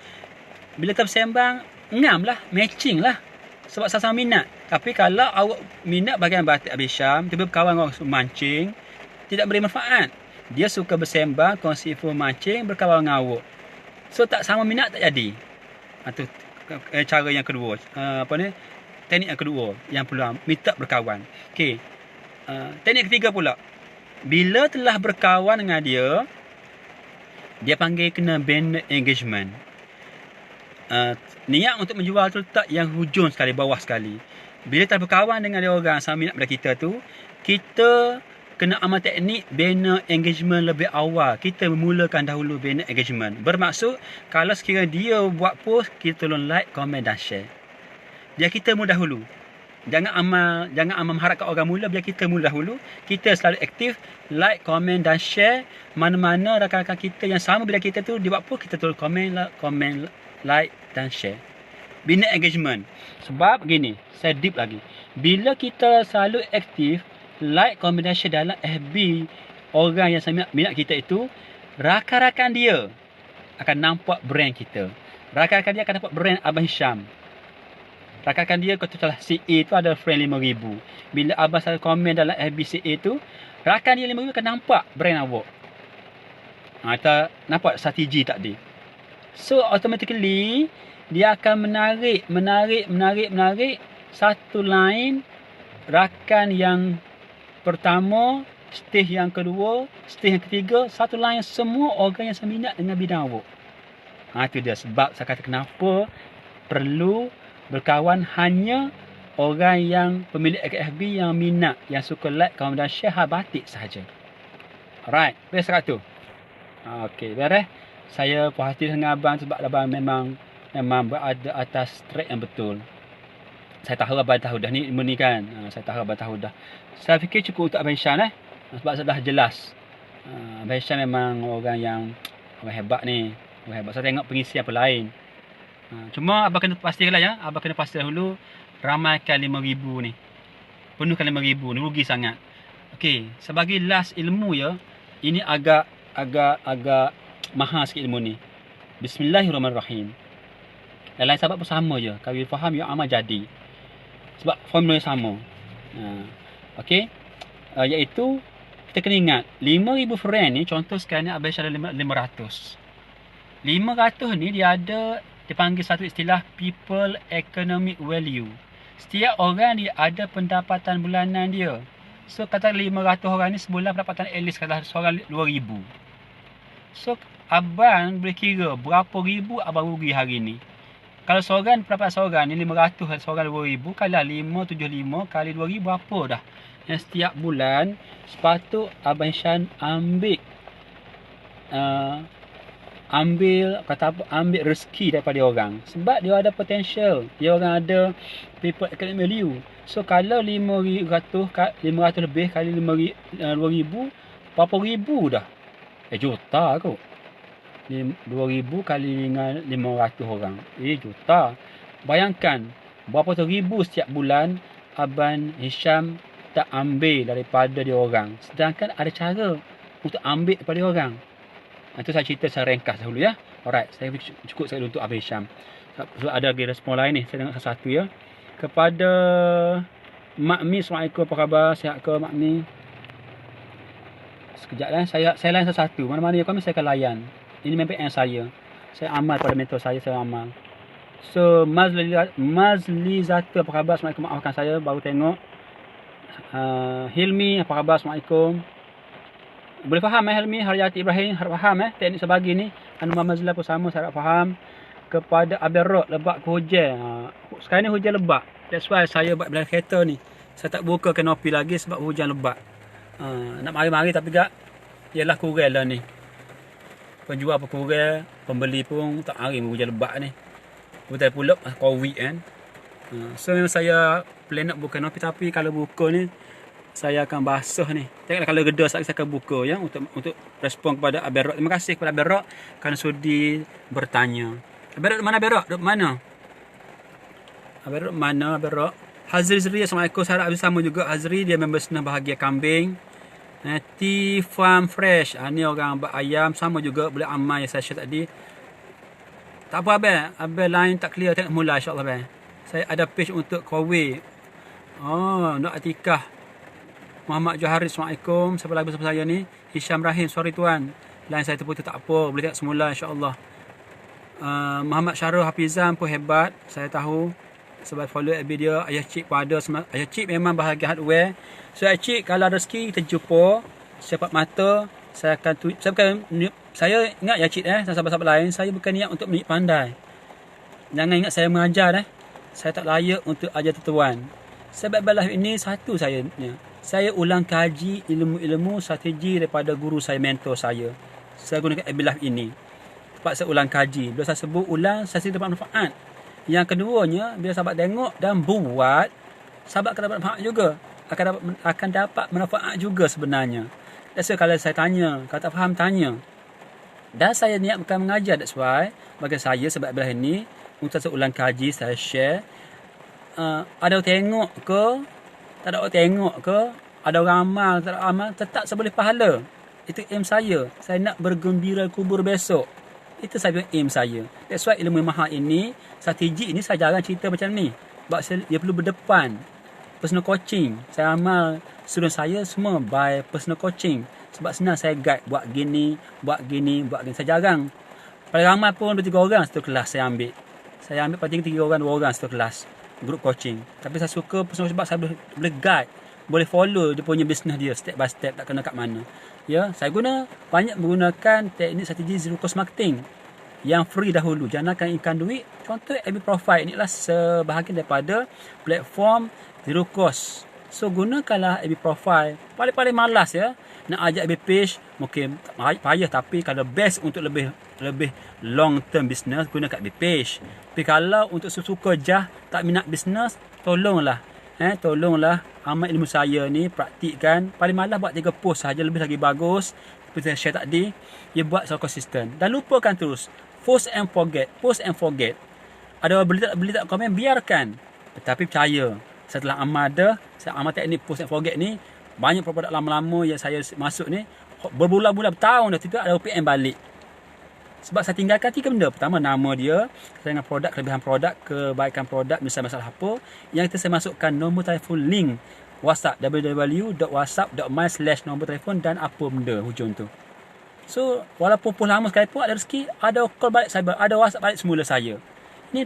Bila kita bersembang. Ngam lah. Matching lah. Sebab sama-sama minat. Tapi kalau awak minat bahagian batik Habis Syam, tiba berkawan orang mancing, tidak beri manfaat. Dia suka bersembang, kongsi info mancing, berkawan dengan awak. So tak sama minat tak jadi. Itu cara yang kedua. Teknik yang kedua yang perlu minta berkawan. Okey. Teknik ketiga pula. Bila telah berkawan dengan dia panggil kena banner engagement. Niat untuk menjual tu letak yang hujung sekali, bawah sekali. Bila tak berkawan dengan dia orang sama minat pada kita tu, kita kena amal teknik banner engagement lebih awal. Kita memulakan dahulu banner engagement. Bermaksud, kalau sekiranya dia buat post, kita tolong like, komen dan share. Biar kita mula dahulu. Jangan amal mengharapkan orang mula, biar kita mula dahulu. Kita selalu aktif, like, komen dan share. Mana-mana rakan-rakan kita yang sama bila kita tu, dia buat post, kita tolong komen, like dan share. Bina engagement. Sebab gini, saya deep lagi. Bila kita selalu aktif, like, komen dan share dalam FB orang yang minat kita itu, rakan-rakan dia akan nampak brand kita. Rakan-rakan dia akan nampak brand Abang Hisham. Rakan-rakan dia kata salah si A tu ada friend 5,000. Bila Abang selalu komen dalam FB si A tu, rakan dia 5,000 akan nampak brand awak. Kita nampak strategi tadi. So automatically dia akan menarik satu line rakan yang pertama, stage yang kedua, stage yang ketiga, satu line semua orang yang seminat dengan bidang awak. Itu dia sebab saya kata kenapa perlu berkawan hanya orang yang pemilik FB yang minat, yang suka like, komen dan share batik sahaja. Alright, beres kat tu. Okey, beres. Saya puas hati dengan abang sebab abang memang berada atas track yang betul. Saya tahu abang tahu dah ni kan. Saya tahu abang tahu dah. Saya fikir cukup untuk Abang Hisham sebab sudah jelas. Abang Hisham memang orang hebat ni. Orang hebat. Saya tengok pengisi apa lain. Cuma abang kena pastikan lah ya. Abang kena pastikan dulu ramaikan 5,000 ni. Penuhkan 5,000 ni rugi sangat. Okey, sebagai last ilmu ya. Ini agak mahal sikit ilmu ni. Bismillahirrahmanirrahim. Lain sahabat pun sama je. Kalau faham, ya amal jadi. Sebab formula sama. Okey. Iaitu, kita kena ingat, 5,000 friend ni, contoh sekarang ni, Abang Hisham ada 500. 500 ni, dia panggil satu istilah people economic value. Setiap orang dia ada pendapatan bulanan dia. So kata 500 orang ni sebulan pendapatan at least kata seorang 2,000. So abang boleh kira berapa ribu abang rugi hari ni. Kalau seorang pendapat seorang ni 500 seorang 2,000 kali 575 kali 2,000 berapa dah. Yang setiap bulan sepatut abang Shan ambil rezeki daripada orang, sebab dia ada potential, dia orang ada people economic value. So kalau 500 lebih kali 2,000 berapa ribu dah, juta kot. 2,000 kali dengan 500 orang, juta. Bayangkan berapa tu ribu setiap bulan abang Hisham tak ambil daripada dia orang, sedangkan ada cara untuk ambil daripada dia orang. Itu saya cerita secara ringkas dahulu ya. Alright, saya cukup sekali untuk Abang Hisham. So, ada lagi respon lain ni, saya tengok satu-satu ya. Kepada Mak Mi, Assalamualaikum, apa khabar? Sihat ke Mak Mi? Sekejap lah, saya layan satu-satu. Mana-mana yang kami saya akan layan. Ini MPN saya. Saya amal pada mentor saya amal. So, Mazli Zata, apa khabar? Assalamualaikum, maafkan saya baru tengok. Hilmi, apa khabar? Assalamualaikum. Boleh faham Helmi, Haryati Ibrahim, harap faham teknik sebagi ni. Anu Mazla pun sama, saya harap faham. Kepada Abel Road, lebak ke hujan. Sekarang ni hujan lebak. That's why saya buat belakang kereta ni. Saya tak buka kanopi lagi sebab hujan lebak. Nak mari-mari tapi gak, ialah kurang lah ni. Penjual pun kurang, pembeli pun tak mari hujan lebak ni. Betul pula COVID kan. So memang saya plan nak buka kanopi, tapi kalau buka ni saya akan basuh ni. Tengoklah kalau reda saya akan buka ya untuk respon kepada Abel Rock. Terima kasih kepada Abel Rock kerana sudi bertanya. Abel Rock mana Abel Rock? Duduk mana? Abel Rock mana Abel Rock? Hazri Zri, Assalamualaikum. Saya harap sama juga Hazri, dia member Senah Bahagia Kambing. Tea Farm Fresh. Ni orang abang ayam sama juga, boleh amal yang saya share tadi. Tak apa Abel. Abel line tak clear, tengok mula insya-Allah Abel. Saya ada page untuk Kowe. Nak Atikah. Muhammad Johari, Assalamualaikum. Siapa lagi bersama saya ni? Hisham Rahim, sorry tuan. Line saya terputus, tak apa. Boleh tengok semula insya-Allah. Muhammad Syarul Hafizan pun hebat. Saya tahu. Sebab follow FB dia. Ayah Cik pun ada. Ayah Cik memang bahagia hardware. So Ayah Cik, kalau rezeki kita jumpa, sepat mata, saya akan saya ingat Ayah Cik dan sahabat-sahabat lain, saya bukan niat untuk menik pandai. Jangan ingat saya mengajar Saya tak layak untuk ajar tuan. Sebab live ini satu saya ulang kaji ilmu-ilmu strategi daripada guru saya, mentor saya. Saya gunakan live ini. Tempat saya ulang kaji. Bila saya sebut ulang, saya dapat manfaat. Yang keduanya, bila sahabat tengok dan buat, sahabat akan dapat manfaat juga. Akan dapat manfaat juga sebenarnya. That's why kalau saya tanya, kalau tak faham tanya. Dan saya niat bukan mengajar, that's why bagi saya sebab live ini untuk saya ulang kaji, saya share. Ada orang tengok ke, tak ada orang tengok ke, ada orang amal, tak ada amal, tetap saya boleh pahala. Itu aim saya. Saya nak bergembira kubur besok. Itu saya aim saya. That's why ilmu mahal ini, strategi ini saya jarang cerita macam ni. Sebab dia perlu berdepan. Personal coaching. Saya amal student saya semua by personal coaching. Sebab senang saya guide. Buat gini. Saya jarang. Paling ramai pun 2-3 orang satu kelas saya ambil. Saya ambil paling 3 orang, 2 orang satu kelas. Group coaching. Tapi saya suka personal sebab saya boleh guide. Boleh follow dia punya business dia step by step, tak kena kat mana. Ya, saya banyak menggunakan teknik strategi zero cost marketing yang free dahulu. Jangankan ikan duit. Contoh FB Profile inilah sebahagian daripada platform zero cost. So gunakanlah FB Profile. Paling-paling malas ya nak ajak FB page, mungkin payah, tapi kalau best untuk lebih long term business, gunakan FB page. Tapi kalau untuk suka jah, tak minat business, tolonglah amal ilmu saya ni praktikkan. Paling malas buat 3 post saja, lebih lagi bagus. Seperti saya share tadi, dia buat secara konsisten. Dan lupakan terus post and forget. Ada beli tak komen, biarkan. Tetapi percaya, setelah saya amal teknik post and forget ni, banyak produk lama-lama yang saya masuk ni berbulan-bulan, bertahun dah tidak ada OPM balik. Sebab saya tinggalkan 3 benda. Pertama, nama dia, dengan produk, kelebihan produk, kebaikan produk, misalnya masalah apa. Yang kita saya masukkan nombor telefon link WhatsApp, www.whatsapp.my/nombor telefon dan apa benda hujung tu. So, walaupun pun lama sekali pun ada rezeki, ada call balik saya, ada WhatsApp balik semula saya. Ini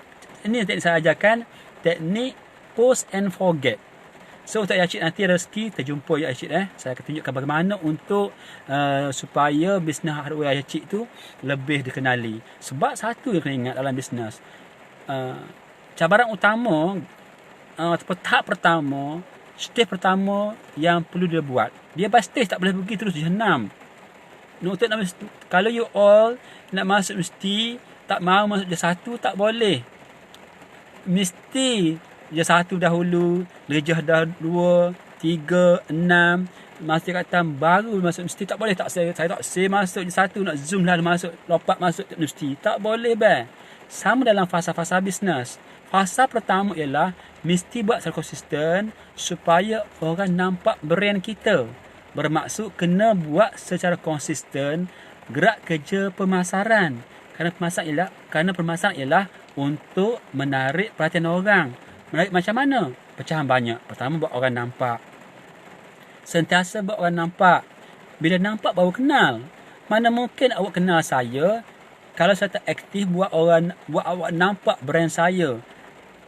teknik saya ajarkan, teknik post and forget. So untuk Yacik nanti rezeki terjumpa Yacik saya akan tunjukkan bagaimana untuk supaya bisnes hardware Yacik tu lebih dikenali. Sebab satu yang kena ingat dalam bisnes, cabaran utama ataupun tahap pertama, stage pertama yang perlu dia buat, dia by stage tak boleh pergi terus jahanam. Untuk kalau you all nak masuk mesti tak mahu masuk je satu, tak boleh. Mesti je satu dahulu, lejah dah 2, 3, 6, masih kata baru masuk mesti. Tak boleh. Tak saya tak say masuk je satu, nak zoom lah masuk, lompat masuk mesti. Tak boleh sama dalam fasa-fasa bisnes. Fasa pertama ialah mesti buat secara konsisten supaya orang nampak brand kita. Bermaksud kena buat secara konsisten gerak kerja pemasaran. Kerana pemasaran ialah untuk menarik perhatian orang. Menarik macam mana? Pecahan banyak. Pertama, buat orang nampak. Sentiasa buat orang nampak. Bila nampak baru kenal. Mana mungkin awak kenal saya kalau saya tak aktif buat awak nampak brand saya.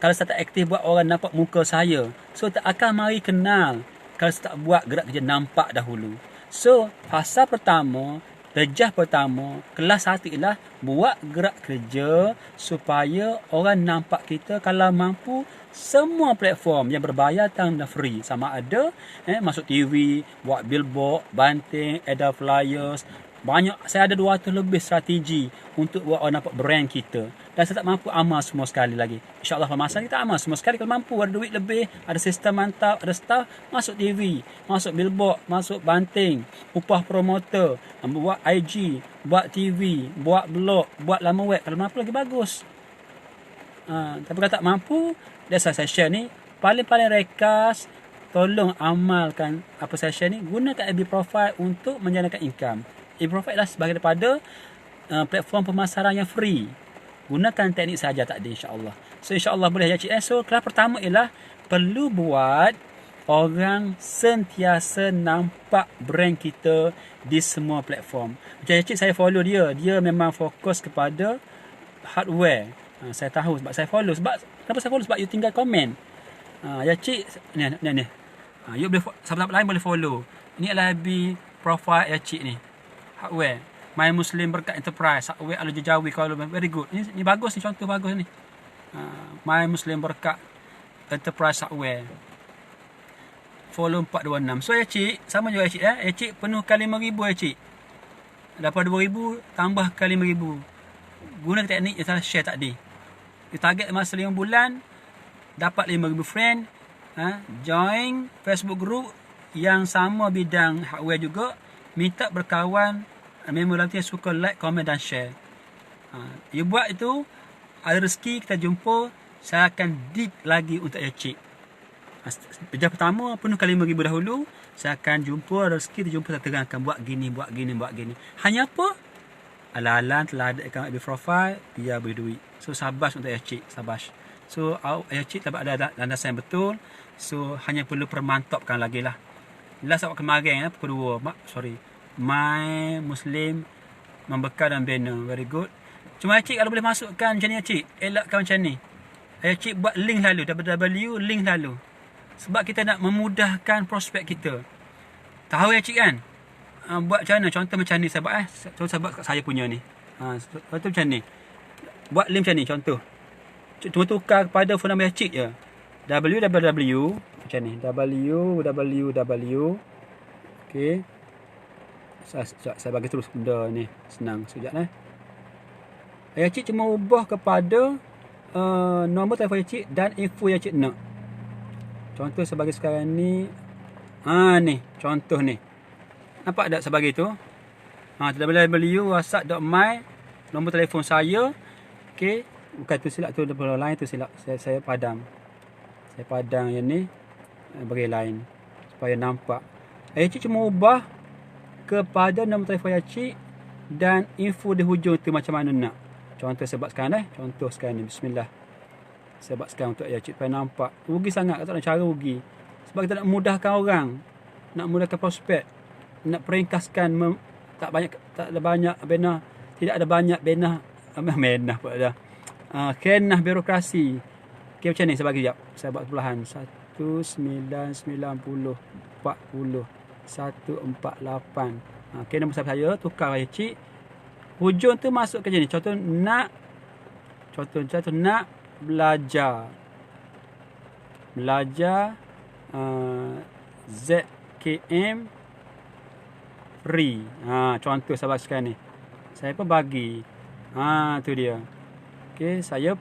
Kalau saya tak aktif buat orang nampak muka saya. So tak akan mari kenal kalau saya tak buat gerak kerja nampak dahulu. So fasa pertama, darjah pertama, kelas 1 ialah buat gerak kerja supaya orang nampak kita. Kalau mampu, semua platform yang berbayar dan free, sama ada masuk TV, buat billboard, banting, ada flyers. Banyak, saya ada 200 lebih strategi untuk buat orang nampak brand kita. Dan saya tak mampu amal semua sekali lagi. InsyaAllah pemasaran kita amal semua sekali. Kalau mampu, ada duit lebih, ada sistem mantap, ada staff, masuk TV, masuk billboard, masuk banting, upah promoter, buat IG, buat TV, buat blog, buat laman web. Kalau mampu lagi bagus. Tapi kalau tak mampu, that's why saya share ni. Paling-paling rekas, tolong amalkan apa saya share ni. Gunakan FB Profile untuk menjadikan income. FB Profile adalah sebagai daripada platform pemasaran yang free. Gunakan teknik saja tadi, insyaAllah. So insyaAllah boleh ya cik. So kelas pertama ialah perlu buat orang sentiasa nampak brand kita di semua platform. Macam cik, saya follow dia. Dia memang fokus kepada hardware. Saya tahu sebab saya follow. Kenapa saya follow? Sebab you tinggal komen. Ya cik, ni. You boleh, sahabat-sahabat lain boleh follow. Ini adalah FB Profile ya cik ni. Hardware. My Muslim Berkat Enterprise. Hardware Al-Jajawi. Very good. Ini bagus ni. Contoh bagus ni. My Muslim Berkat Enterprise Hardware. Follow 426. So ya cik, sama juga ya cik. Ya cik penuhkan 5,000 ya cik. Daripada 2,000 tambahkan 5,000. Guna teknik yang saya share tadi. You target masa 5 bulan, dapat 5,000 friend. Join Facebook group yang sama bidang hardware juga. Minta berkawan member dalam tu yang suka like, komen dan share. You buat itu, ada rezeki kita jumpa. Saya akan dig lagi untuk ya cik. Kerja pertama penuhkan 5,000 dahulu. Saya akan jumpa rezeki, terjumpa, saya terangkan buat gini. Hanya apa? Ala-alan telah ada account FB Profile, biar beri duit. So sabas untuk ya cik, sabas. So ya cik dapat ada landasan yang betul. So hanya perlu permantapkan lagi lah. Last awak kemarin pukul 2. My Muslim Membekal dan banner. Very good. Cuma cik kalau boleh masukkan macam ni cik, elakkan macam ni. Cik buat link lalu, www link lalu. Sebab kita nak memudahkan prospek kita. Tahu ya cik kan? Buat macam mana? Contoh macam ni saya buat Contoh saya buat kat saya punya ni. Contoh macam ni. Buat link macam ni contoh. Cuma tukar kepada phone number cik je. www macam ni. www. Okey. Saya bagi terus benda ni. Senang. Sekejap cik cuma ubah kepada nombor telefon cik dan info yang cik nak. Contoh sebagai sekarang ni. Ni. Contoh ni. Nampak tak sebagai tu? www.whatsapp.my nombor telefon saya. Okey. Bukan tu silap tu. Nombor lain tu silap. Saya padam. Saya padam yang ni. Bagi lain. Supaya nampak. Cik cuma ubah kepada nombor telefon cik dan info di hujung tu macam mana nak. Contoh saya buat sekarang Contoh sekarang ni. Bismillah. Saya buat sekarang untuk cik supaya nampak. Rugi sangat. Tak ada cara rugi. Sebab kita nak mudahkan orang. Nak mudahkan prospek. Nak peringkaskan tak ada banyak benah. Tidak ada banyak benah. Kenah birokrasi. Okey macam ni saya bagi sekejap. Saya buat perlahan. 1990 40 148. Okey, nombor saya tukar ya cik. Hujung tu masuk ke sini. Contoh nak belajar ZKM free. Contoh saya sekarang ni. Saya pun bagi. Tu dia. Okey, saya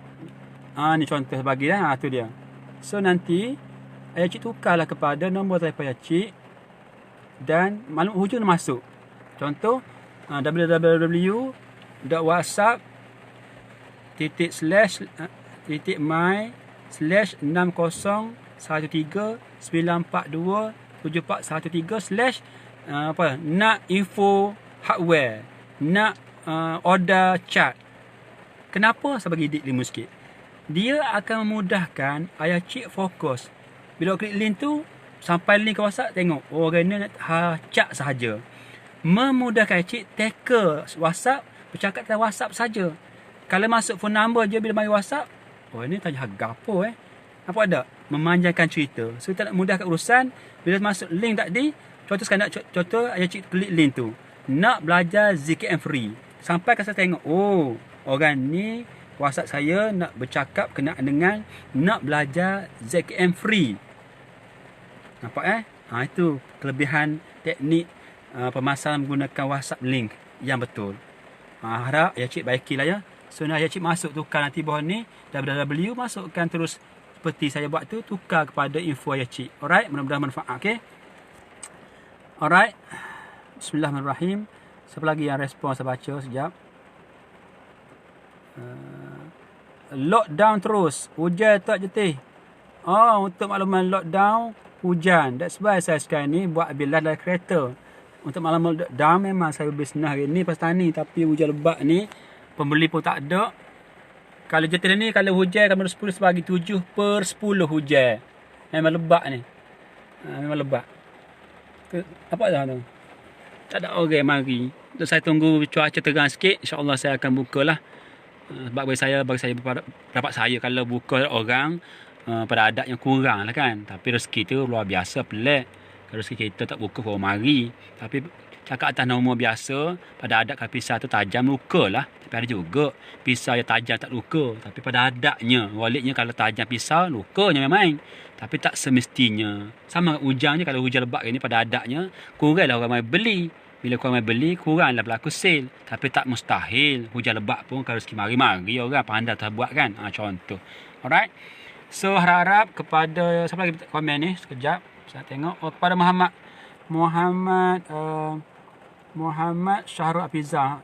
ni contoh saya bagi dah. Tu dia. So nanti ayah cik tukarlah kepada nombor telefon ayah cik dan maklumat hujung dia masuk. Contoh whatsapp.my/my/60139427413/ nak info hardware, nak order cat. Kenapa saya bagi link sikit? Dia akan memudahkan ayah cik fokus. Bila klik link tu, sampai link ke WhatsApp, tengok orang ni cat sahaja. Memudahkan cik tackle WhatsApp, bercakap tentang WhatsApp saja. Kalau masuk phone number je bila mari WhatsApp, ini tanya harga apa Nampak tak? Memanjangkan cerita. So kita nak mudahkan urusan. Bila masuk link tadi, contoh ayah cik klik link tu, nak belajar ZKM free. Sampai saya tengok, orang ni WhatsApp saya nak bercakap kenaan dengan nak belajar ZKM free. Nampak itu kelebihan teknik pemasaran menggunakan WhatsApp link yang betul. Harap ya cik baikilah ya. So nak ya cik masuk tukar nanti bawah ni www, masukkan terus seperti saya buat tu, tukar kepada info ya cik. Alright, mudah-mudahan manfaat. Okay. Alright. Bismillahirrahmanirrahim. Siapa lagi yang respon saya baca sekejap. Lockdown terus. Hujan tak jetih. Untuk makluman lockdown, hujan. That's why saya sekarang ni buat bilah dari kereta. Untuk makluman lockdown memang saya bisnes hari ni pasal tani. Tapi hujan lebat ni, pembeli pun tak ada. Kalau jetih ni, kalau hujan, kalau 10 sebagi 7/10 hujan. Memang lebat ni. Memang lebat. Apa dah tu? Tak ada orang mari. Untuk saya tunggu cuaca terang sikit. InsyaAllah saya akan bukalah. Sebab bagi saya dapat saya kalau buka orang pada adat yang kurang lah kan. Tapi rezeki tu luar biasa pelik. Kalau rezeki kita tak buka orang mari. Tapi cakap atas normal biasa, pada adat kalau pisau tu tajam luka lah. Tapi ada juga pisau yang tajam tak luka. Tapi pada adatnya, waliknya kalau tajam pisau, lukanya memang. Tapi tak semestinya. Sama hujan je, kalau hujan lebat ni pada adatnya, kuranglah orang mai beli. Bila korang mai beli, kuranglah berlaku sale. Tapi tak mustahil. Hujan lebat pun kalau rezeki mari-mari orang pandai tak buat kan. Contoh. Alright. So harap-harap kepada, siapa lagi komen ni? Sekejap. Saya tengok. Kepada Muhammad Syahrul Afizah.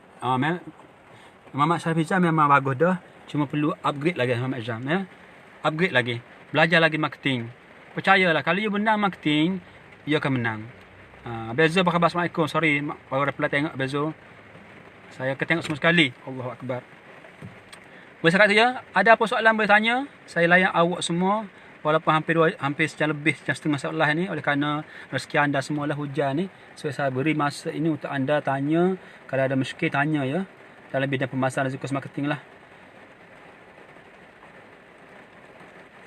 Muhammad Syahrul Afizah memang bagus dah. Cuma perlu upgrade lagi Muhammad Azam ya. Upgrade lagi. Belajar lagi marketing. Percayalah kalau you menang marketing, you akan menang. Bezo, apa khabar? Assalamualaikum. Sorry, baru reply tengok Bezo. Saya akan tengok semua sekali. Allahu Akbar. Boleh saya kata ya, ada apa soalan boleh tanya. Saya layan awak semua. Walaupun hampir sejam lebih, sejam setengah soalan ni. Oleh kerana rezeki anda semualah hujan ni. So saya beri masa ini untuk anda tanya. Kalau ada muskil tanya ya. Dalam bidang pemasaran rezeki marketing lah.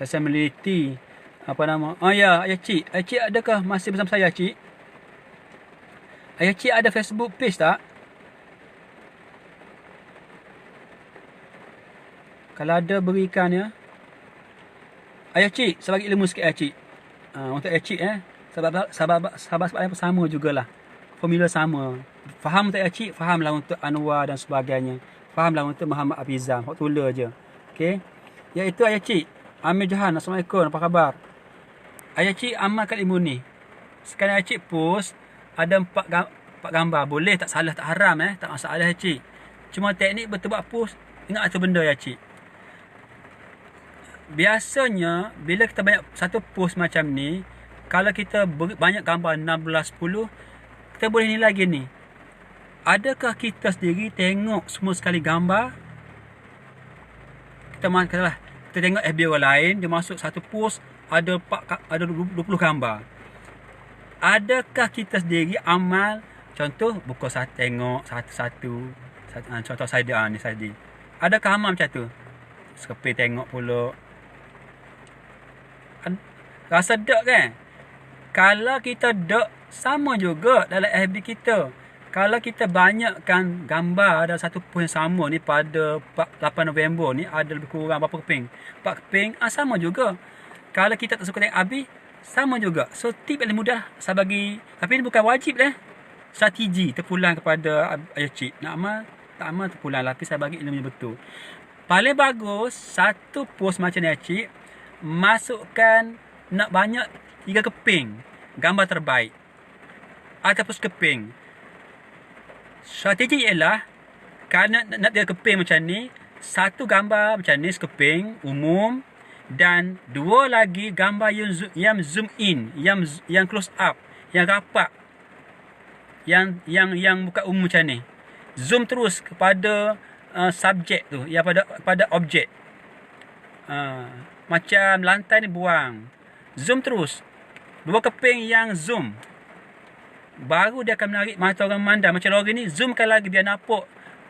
Saya meliti. Apa nama? Ya, Ayah Cik. Ayah Cik adakah masih bersama saya Cik? Ayah Cik ada Facebook page tak? Kalau ada berikan ya. Ayah Cik, saya bagi ilmu sikit Ayah Cik. Untuk Ayah Cik sahabat yang sama jugalah. Formula sama. Faham untuk Ayah Cik, fahamlah untuk Anwar dan sebagainya. Fahamlah untuk Muhammad Afizam. Hak tula je. Okey. Iaitu Ayah Cik Amir Jahan. Assalamualaikum. Apa khabar? Ayah Cik amalkan ilmu ni. Sekarang Ayah Cik post ada 4 gambar. Boleh, tak salah, tak haram tak masalah Ayah Cik. Cuma teknik betul buat post, ingat satu benda Ayah Cik. Biasanya bila kita banyak satu post macam ni, kalau kita banyak gambar 16-10, kita boleh nilai gini. Adakah kita sendiri tengok semua sekali gambar? Kita tengok FB orang lain, dia masuk satu post ada 20 gambar. Adakah kita sendiri amal, contoh buka tengok satu-satu, contoh saya ni tadi. Adakah amal macam tu? Sekeping tengok pula. Rasa dek kan? Kalau kita dek, sama juga dalam FB kita. Kalau kita banyakkan gambar dalam satu post yang sama ni pada 8 November ni, ada lebih kurang berapa keping? 4 keping, sama juga. Kalau kita tak suka tengok habis, sama juga. So tip yang mudah saya bagi, tapi ini bukan wajib strategi terpulang kepada ayah cik. Nak amal, tak amal terpulang, tapi saya bagi ilmu yang betul. Paling bagus satu post macam ni cik, masukkan nak banyak 3 keping gambar terbaik ataupun sekeping. Strategi ialah kerana nak 3 keping macam ni, satu gambar macam ni sekeping umum, dan 2 lagi gambar yang zoom in, yang close up, yang rapat, yang bukan umum macam ni. Zoom terus kepada subjek tu, yang pada objek. Macam lantai ni buang, zoom terus 2 keping yang zoom, baru dia akan menarik mata orang memandang. Macam lori ni, zoomkan lagi biar nampak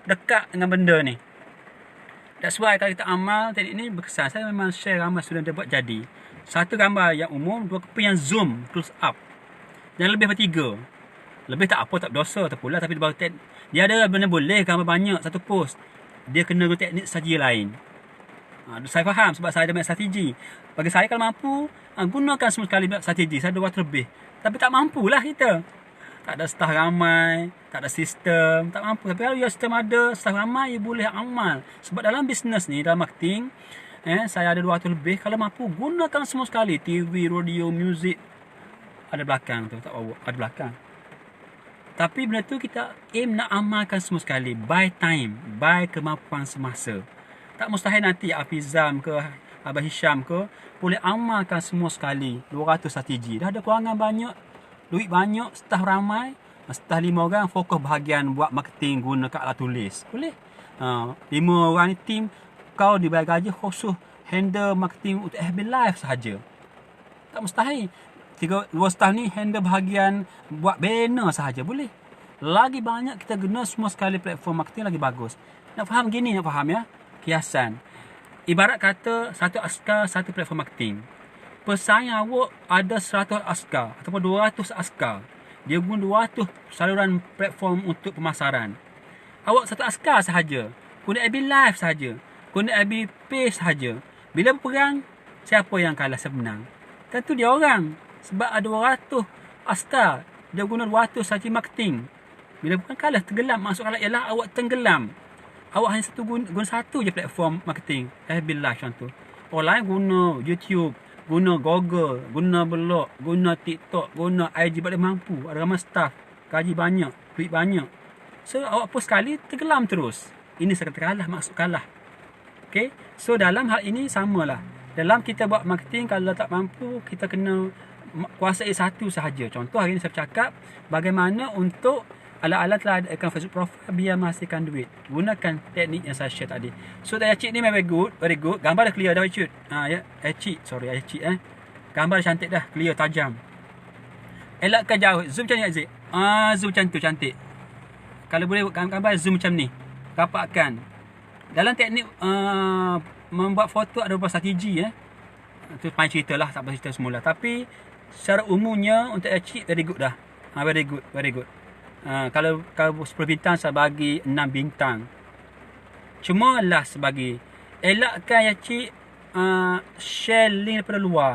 dekat dengan benda ni. That's why kalau kita amal teknik ni berkesan. Saya memang share ramai student dia buat jadi. Satu gambar yang umum, 2 keping yang zoom close up. Yang lebih bertiga. Lebih tak apa, tak berdosa terpulang, tapi dia ada benda boleh gambar banyak satu post. Dia kena guna teknik strategi lain. Saya faham sebab saya ada banyak strategi. Bagi saya kalau mampu, gunakan semua sekali strategi. Saya ada waktu lebih. Tapi tak mampulah kita. Tak ada staff ramai, tak ada sistem, tak mampu. Tapi kalau sistem ada, staff ramai, you boleh amal. Sebab dalam bisnes ni, dalam marketing, saya ada 200 lebih. Kalau mampu, gunakan semua sekali. TV, radio, muzik. Ada belakang tu, tak bawa. Ada belakang. Tapi benda tu kita aim nak amalkan semua sekali. By time, by kemampuan semasa. Tak mustahil nanti Hafizam ke, Abah Hisham ke, boleh amalkan semua sekali. 200 strategi. Dah ada kewangan banyak, duit banyak, staff ramai. Staff 5 orang fokus bahagian buat marketing, guna kat alat tulis. Boleh. 5 orang ni team, kau dibayar gaji khusus handle marketing untuk FB Live sahaja. Tak mustahil. 2 staff ni handle bahagian buat banner sahaja. Boleh. Lagi banyak kita guna semua sekali platform marketing, lagi bagus. Nak faham gini, nak faham ya? Kiasan. Ibarat kata satu askar, satu platform marketing. Pesaing awak ada 100 askar ataupun 200 askar. Dia guna 200 saluran platform untuk pemasaran. Awak satu askar sahaja. Guna FB Live sahaja. Guna FB Page sahaja. Bila berperang, siapa yang kalah sebenang? Tentu dia orang. Sebab ada 200 askar. Dia guna 200 strategi marketing. Bila berperang kalah, tenggelam. Maksud kalah ialah awak tenggelam. Awak hanya guna satu je platform marketing. FB Live contoh. Orang lain guna YouTube, guna Google, guna blog, guna TikTok, guna IG, boleh mampu. Ada ramai staff, gaji banyak, duit banyak. So awak post sekali, tenggelam terus. Ini saya kata kalah, maksud kalah. Okay. So dalam hal ini samalah. Dalam kita buat marketing, kalau tak mampu, kita kena kuasai satu sahaja. Contoh hari ini saya cakap bagaimana untuk ala-ala telah ada account Facebook profile biar menghasilkan duit. Gunakan teknik yang saya share tadi. So ayah cik ni very good, very good. Gambar dah clear dah cik. Ya, ayah cik Gambar dah cantik dah, clear, tajam. Elakkan jauh. Zoom macam ni Aziz. Zoom macam tu cantik. Kalau boleh gambar zoom macam ni. Rapatkan. Dalam teknik membuat foto ada beberapa strategi Itu main cerita lah, tak apa cerita semula. Tapi secara umumnya untuk ayah cik very good dah. Very good, very good. Kalau 10 bintang saya bagi 6 bintang. Cuma last bagi elakkan ya cik share link daripada luar.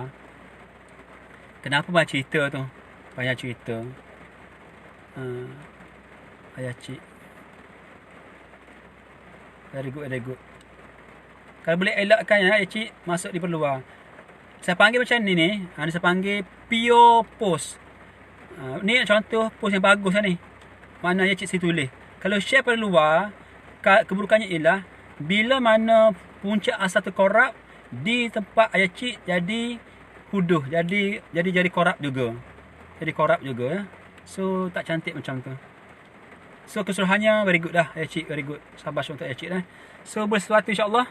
Kenapa banyak cerita tu? Banyak cerita. Ayah cik very good, very good. Kalau boleh elakkan ya cik masuk di luar. Saya panggil macam ni saya panggil pure post. Ni contoh post yang bagus ni. Mana ya cik saya tulis. Kalau share pada luar, keburukannya ialah bila mana puncak asal terkorap, di tempat ayah cik jadi huduh, jadi korap juga. Jadi korap juga So tak cantik macam tu. So keseluruhannya very good dah ayah cik, very good. Sabar untuk ayah cik dah. So bersesuatu insya-Allah.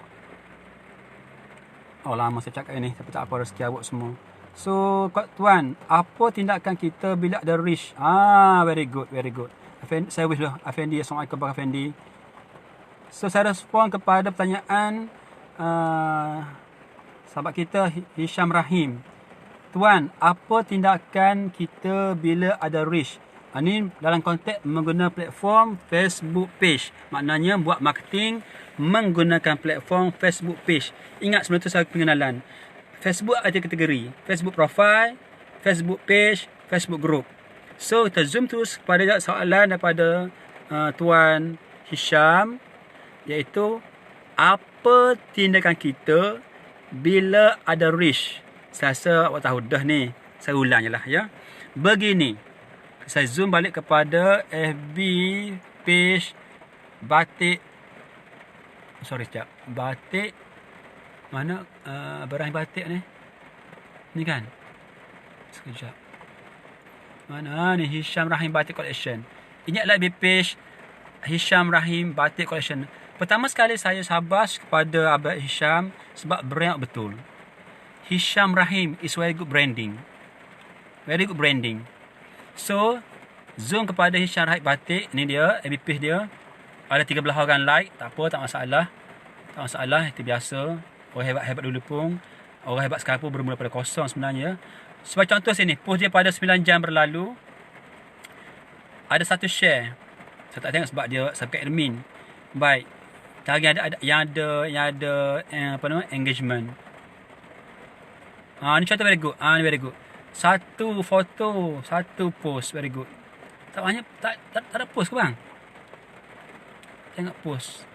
Lama saya cakap ini, tapi tak apa, rezeki awak semua. So tuan, apa tindakan kita bila ada reach? Very good, very good. Saya wish lah Afendi. Assalamualaikum Pak Afendi. So saya respon kepada pertanyaan sahabat kita Hisham Rahim. Tuan, apa tindakan kita bila ada reach? Ini dalam konteks menggunakan platform Facebook page. Maknanya buat marketing menggunakan platform Facebook page. Ingat sebelum tu saya pengenalan. Facebook ada kategori. Facebook profile, Facebook page, Facebook group. So, kita zoom terus kepada soalan daripada Tuan Hisham, iaitu apa tindakan kita bila ada reach? Saya rasa awak tahu dah ni. Saya ulang je lah ya. Begini. Saya zoom balik kepada FB page Batik. Sorry sekejap. Batik. Mana Ibrahim Batik ni? Ni kan? Sekejap. Mana ni? Hisham Rahim Batik Collection. Ingatlah FB page Hisham Rahim Batik Collection. Pertama sekali saya sabar kepada Abang Hisham sebab brand betul. Hisham Rahim is very good branding. Very good branding. So, zoom kepada Hisham Rahim Batik. Ini dia, FB page dia. Ada 13 orang like. Tak apa, tak masalah. Tak masalah, itu biasa. Orang hebat-hebat dulu pun. Orang hebat sekarang pun bermula pada kosong sebenarnya. Sebagai contoh sini, post dia pada 9 jam berlalu. Ada satu share. Saya tak tengok sebab dia subscribe admin. Baik. Tadi ada apa nama? Engagement. Ni contoh very good. Ni very good. Satu foto, satu post, very good. Tak banyak, tak ada post ke bang? Tengok post.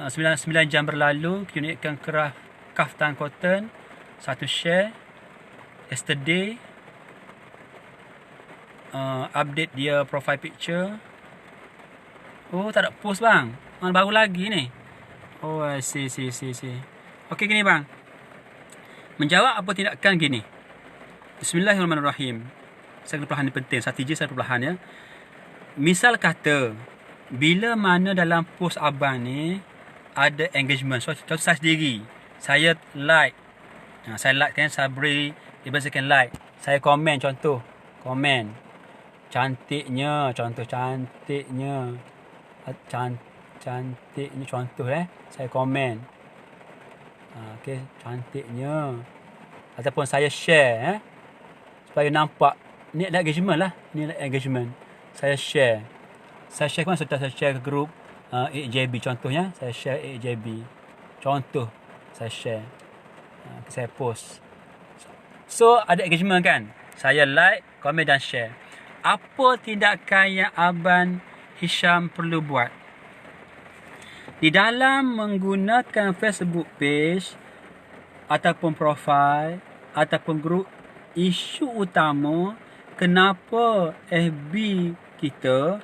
9 jam berlalu, unitkan craft kaftan cotton, satu share. Yesterday, update dia profile picture. Oh, tak ada post bang. Baru lagi ni. Oh, I see. Okey, gini bang. Menjawab apa tindakan gini. Bismillahirrahmanirrahim. Saya perlahan ni penting. Strategi saya perlahan ya. Misal kata, bila mana dalam post abang ni ada engagement. So, contoh saya sendiri. Saya like. Saya like kan. Saya beri. Dia like. Saya komen contoh. Komen. Cantiknya. Contoh cantiknya. Cantiknya contoh Saya komen. Okey, cantiknya. Ataupun saya share supaya nampak ni ada engagement lah. Ni ada engagement. Saya share. Saya share kan sudah saya share ke grup 8JB contohnya. Saya share 8JB. Contoh saya share. Saya post. So ada engagement kan? Saya like, komen dan share. Apa tindakan yang abang Hisham perlu buat? Di dalam menggunakan Facebook page ataupun profile ataupun grup, isu utama kenapa FB kita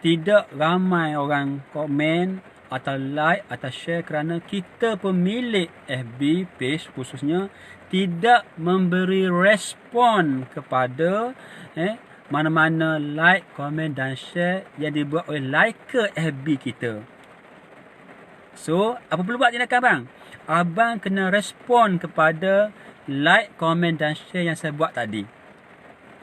tidak ramai orang komen atau like atau share kerana kita pemilik FB page khususnya tidak memberi respon kepada mana-mana like, komen dan share yang dibuat oleh liker FB kita. So, apa perlu buat tindakan abang? Abang kena respon kepada like, komen dan share yang saya buat tadi.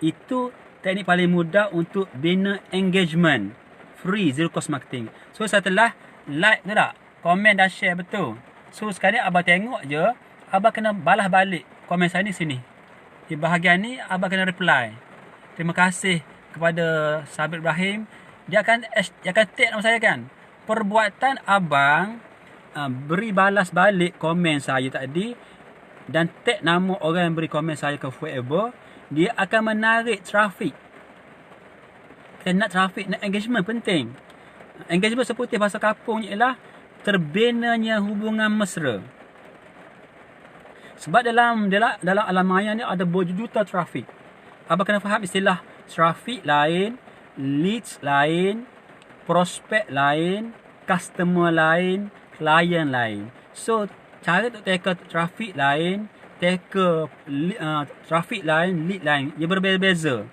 Itu teknik paling mudah untuk bina engagement. Free, zero cost marketing. So, saya telah like tu tak? Komen dan share betul. So, sekarang abang tengok je. Abang kena balas balik komen saya ni sini. Di bahagian ni, abang kena reply. Terima kasih kepada sahabat Ibrahim. Dia akan tag nama saya kan. Perbuatan abang beri balas balik komen saya tadi dan tag nama orang yang beri komen saya ke forever, dia akan menarik trafik. Kita nak trafik, nak engagement penting. Engagement seputih bahasa kapung ialah terbinanya hubungan mesra. Sebab dalam alam maya ni ada berjuta trafik. Abang kena faham istilah trafik lain, leads lain, prospek lain, customer lain, klien lain. So, cara untuk tackle trafik lain, tackle trafik lain, lead lain, ia berbeza-beza.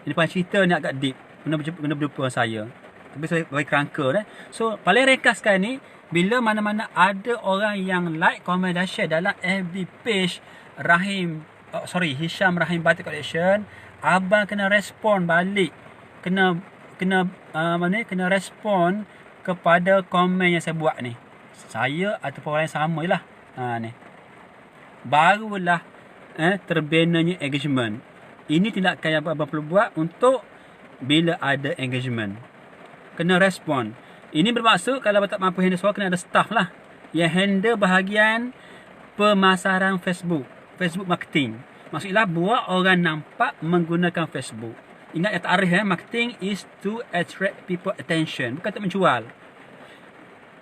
Ini pun cerita ni agak deep. Kena berjumpa saya. Tapi saya bagi kerangka. So, paling ringkaskan ni, bila mana-mana ada orang yang like, komen dan share dalam FB page Hisham Rahim Batik Collection, abang kena respon balik. Kena respon kepada komen yang saya buat ni. Saya ataupun orang yang sama je lah. Ni. Barulah terbinanya engagement. Ini tindakan yang abang perlu buat untuk bila ada engagement. Kena respon. Ini bermaksud kalau abang tak mampu handle semua, kena ada staff lah yang handle bahagian pemasaran Facebook marketing. Maksudnya buat orang nampak menggunakan Facebook. Ingat yang takrif marketing is to attract people attention, bukan untuk menjual.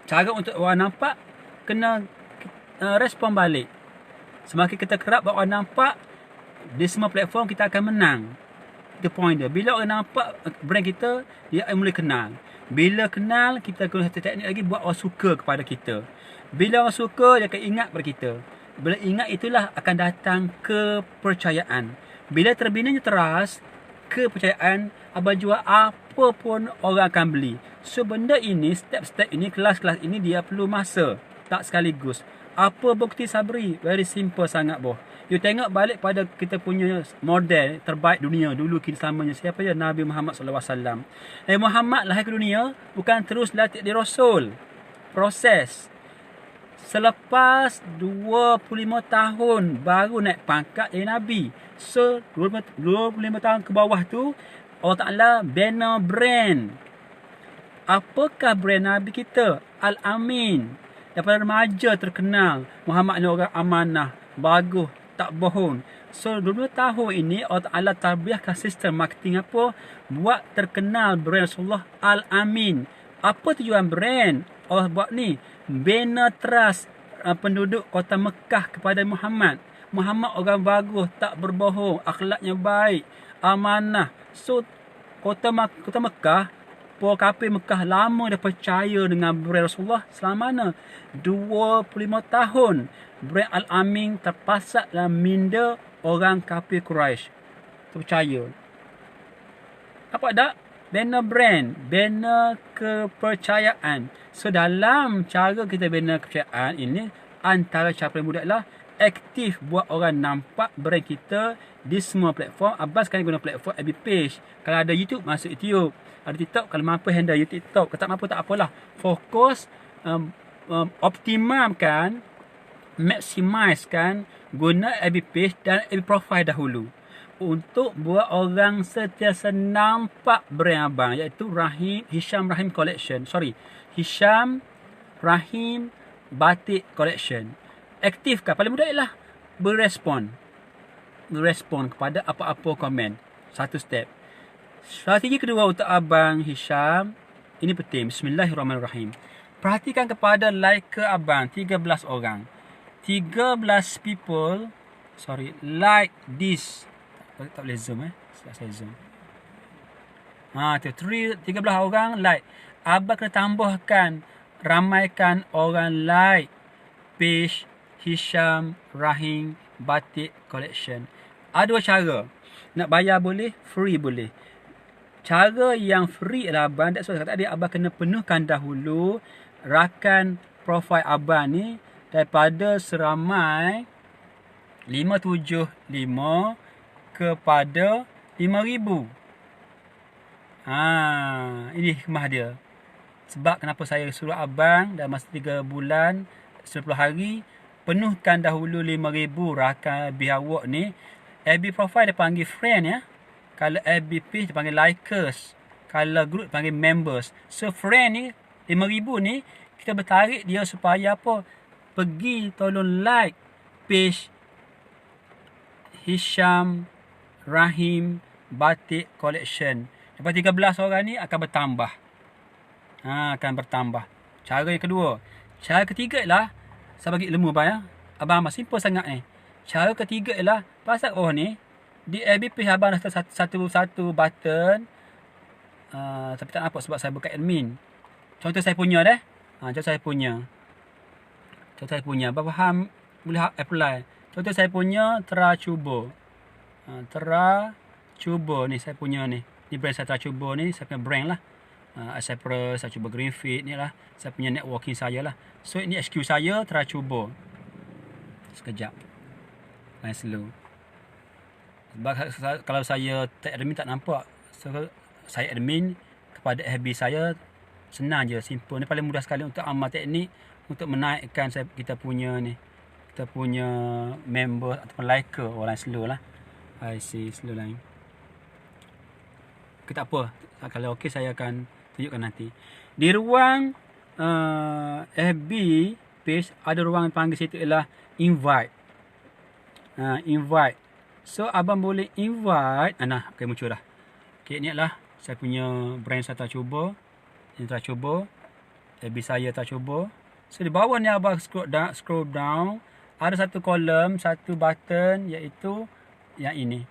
Cara untuk orang nampak, kena respon balik. Semakin kita kerap buat orang nampak, di semua platform kita akan menang. Itu point dia. Bila orang nampak brand kita, dia akan mula kenal. Bila kenal, kita guna satu teknik lagi buat orang suka kepada kita. Bila orang suka, dia akan ingat pada kita. Bila ingat, itulah akan datang kepercayaan. Bila terbinanya teras kepercayaan, abang jual apa pun orang akan beli. So benda ini, step-step ini, kelas-kelas ini dia perlu masa, tak sekaligus. Apa bukti Sabri? Very simple sangat boh. You tengok balik pada kita punya model terbaik dunia dulu kita selamanya. Siapa dia? Nabi Muhammad SAW. Nabi Muhammad lahir ke dunia bukan terus latih di Rasul. Proses. Selepas 25 tahun baru naik pangkat jadi Nabi. So 25 tahun ke bawah tu Allah Ta'ala bina brand. Apakah brand Nabi kita? Al-Amin. Daripada remaja terkenal, Muhammad ni orang amanah, bagus, tak bohong. So 20 tahun ini Allah Ta'ala tarbiahkan sistem marketing apa? Buat terkenal brand Rasulullah Al-Amin. Apa tujuan brand Allah buat ni? Bina trust penduduk kota Mekah kepada Muhammad. Muhammad orang bagus, tak berbohong, akhlaknya baik, amanah. So kota Mekah, Puan kafir Mekah lama dah percaya dengan brand Rasulullah selama mana? 25 tahun. Brand Al-Amin terpasat dalam minda orang kafir Quraisy. Terpercaya. Apa tak? Bina brand. Bina kepercayaan. So dalam cara kita bina kepercayaan ini, antara cara paling mudah adalah aktif buat orang nampak brand kita di semua platform. Abang sekarang guna platform FB page. Kalau ada YouTube, masuk YouTube. Ada TikTok, kalau mampu handle YouTube TikTok. Kalau tak mampu, tak apalah. Fokus, optimalkan, maximizekan guna FB page dan FB profile dahulu. Untuk buat orang sentiasa nampak brand abang, iaitu Hisham Rahim Collection. Hisham Rahim Batik Collection. Aktifkan. Paling mudah ialah berespon kepada apa-apa komen. Satu step. Strategi kedua untuk abang Hisham, ini penting. Bismillahirrahmanirrahim. Perhatikan kepada like abang 13 orang. 13 people like this. Tak boleh zoom saya zoom. Tu 13 orang like. Abang kena tambahkan, ramaikan orang like page Hisham Rahim Batik Collection. Ada dua cara. Nak bayar boleh, free boleh. Cara yang free adalah abang, that's why tadi abang kena penuhkan dahulu rakan profil abang ni daripada seramai 575 kepada 5,000. Ini hikmah dia. Sebab kenapa saya suruh abang dalam masa 3 bulan 10 hari penuhkan dahulu 5,000 rakan biawak ni. FB profile dia panggil friend ya. Kalau FB page dia panggil likers. Kalau group dia panggil members. So friend ni 5,000 ni kita bertarik dia supaya apa? Pergi tolong like page Hisham Rahim Batik Collection. Lepas 13 orang ni akan bertambah. Akan bertambah. Cara yang kedua. Cara ketiga ialah saya bagi ilmu abang ya. Abang simple sangat ni. Cara ketiga ialah pasal ni di FB page abang dah satu button. Tapi tak nampak sebab saya buka admin. Contoh saya punya dah. Contoh saya punya. Abang faham boleh apply. Contoh saya punya Tera Cuba. Tera Cuba ni saya punya ni. Ni brand saya Tera Cuba ni. Saya punya brand lah. Cypress, saya cuba Greenfit ni lah. Saya punya networking saya lah. So ini HQ saya Tera Cuba. Sekejap. Main slow. Sebab kalau saya tag admin tak nampak. So saya admin kepada FB saya senang je, simple. Ni paling mudah sekali untuk amal teknik untuk menaikkan kita punya ni kita punya member ataupun liker orang slow lah. I see slow line. Okay, tak apa. Kalau okey saya akan tunjukkan nanti. Di ruang FB page ada ruang yang panggil situ ialah invite. Invite. So abang boleh invite. Nah, okay, muncul dah. Okay, ni adalah saya punya brand saya tak cuba. Ini tak cuba. FB saya tak cuba. So di bawah ni abang scroll down. Ada satu kolom, satu button iaitu yang ini.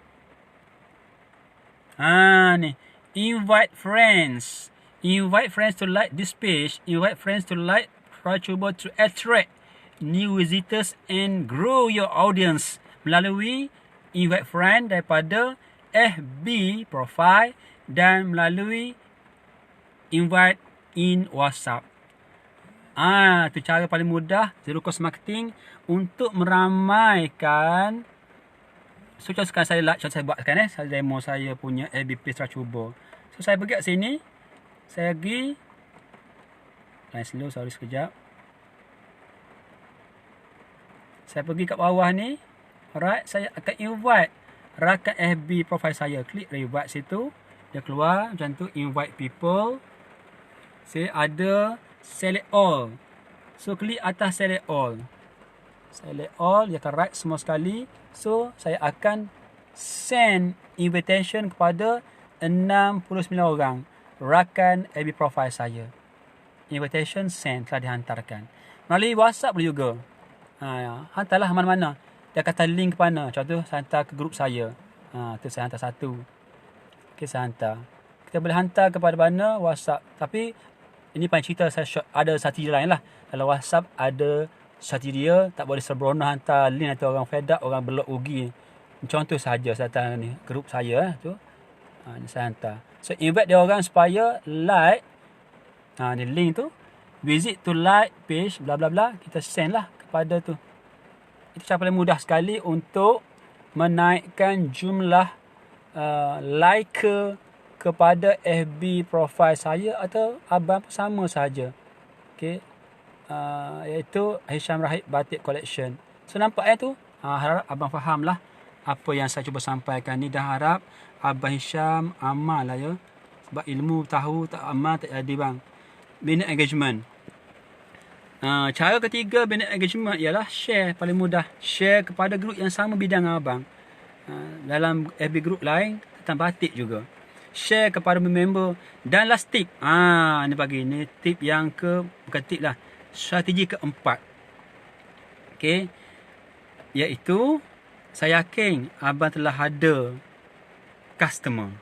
Ni. Invite friends. Invite friends to like this page. Invite friends to like. Try cuba to attract new visitors and grow your audience melalui invite friend daripada FB profile dan melalui invite in WhatsApp. Itu cara paling mudah zero cost marketing untuk meramaikan. So contoh sekarang saya buat sekarang saya demo saya punya FB page try cuba. So saya pergi kat sini. Saya pergi slow, sorry sekejap. Saya pergi kat bawah ni. Alright, saya akan invite rakan FB profile saya. Klik invite situ. Dia keluar macam tu, invite people. Saya ada select all. So klik atas select all. Select all, dia akan write semua sekali. So saya akan send invitation kepada 69 orang rakan FB profile saya. Invitation send telah dihantarkan. Melalui WhatsApp boleh juga. Hantarlah mana-mana. Dia kata link ke mana. Contoh saya hantar ke grup saya. Tu saya hantar satu. Okay, saya hantar. Kita boleh hantar kepada mana WhatsApp. Tapi ini paling cerita saya ada strategi lain lah. Kalau WhatsApp ada strategi dia, tak boleh sembrono hantar link nanti orang fed up, orang belok rugi. Contoh saja saya hantar ni grup saya tu. Ni saya hantar. So invite dia orang supaya like. Ni link tu. Visit to like page bla bla bla. Kita send lah kepada tu. Itu cara paling mudah sekali untuk menaikkan jumlah like kepada FB profile saya atau abang sama saja. Okay. Iaitu Hisham Rahib Batik Collection. So nampak tu. Harap abang faham lah apa yang saya cuba sampaikan ni. Dah harap abang Hisham amal lah ya. Sebab ilmu tahu tak amal tak jadi bang. Bina engagement. Cara ketiga bina engagement ialah share. Paling mudah. Share kepada grup yang sama bidang abang. Dalam FB group lain tentang batik juga. Share kepada member. Dan last tip. Ni bagi. Ni tip yang bukan tip lah. Strategi keempat. Okay. Iaitu saya yakin abang telah ada customer.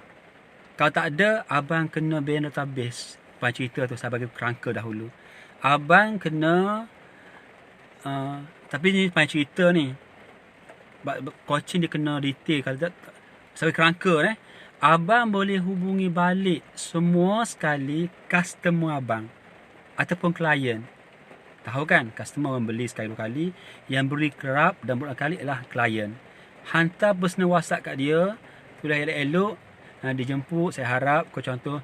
Kalau tak ada, abang kena bina database. Abang cerita tu saya bagi kerangka dahulu. Abang kena tapi ni paling cerita ni. Coaching dia kena detail. Kalau tak saya bagi kerangka abang boleh hubungi balik semua sekali customer abang ataupun klien. Tahu kan, customer orang beli sekali dua kali, yang beri kerap dan berulang kali adalah klien. Hantar personal WhatsApp kat dia, sudah elok-elok dijemput. Saya harap contoh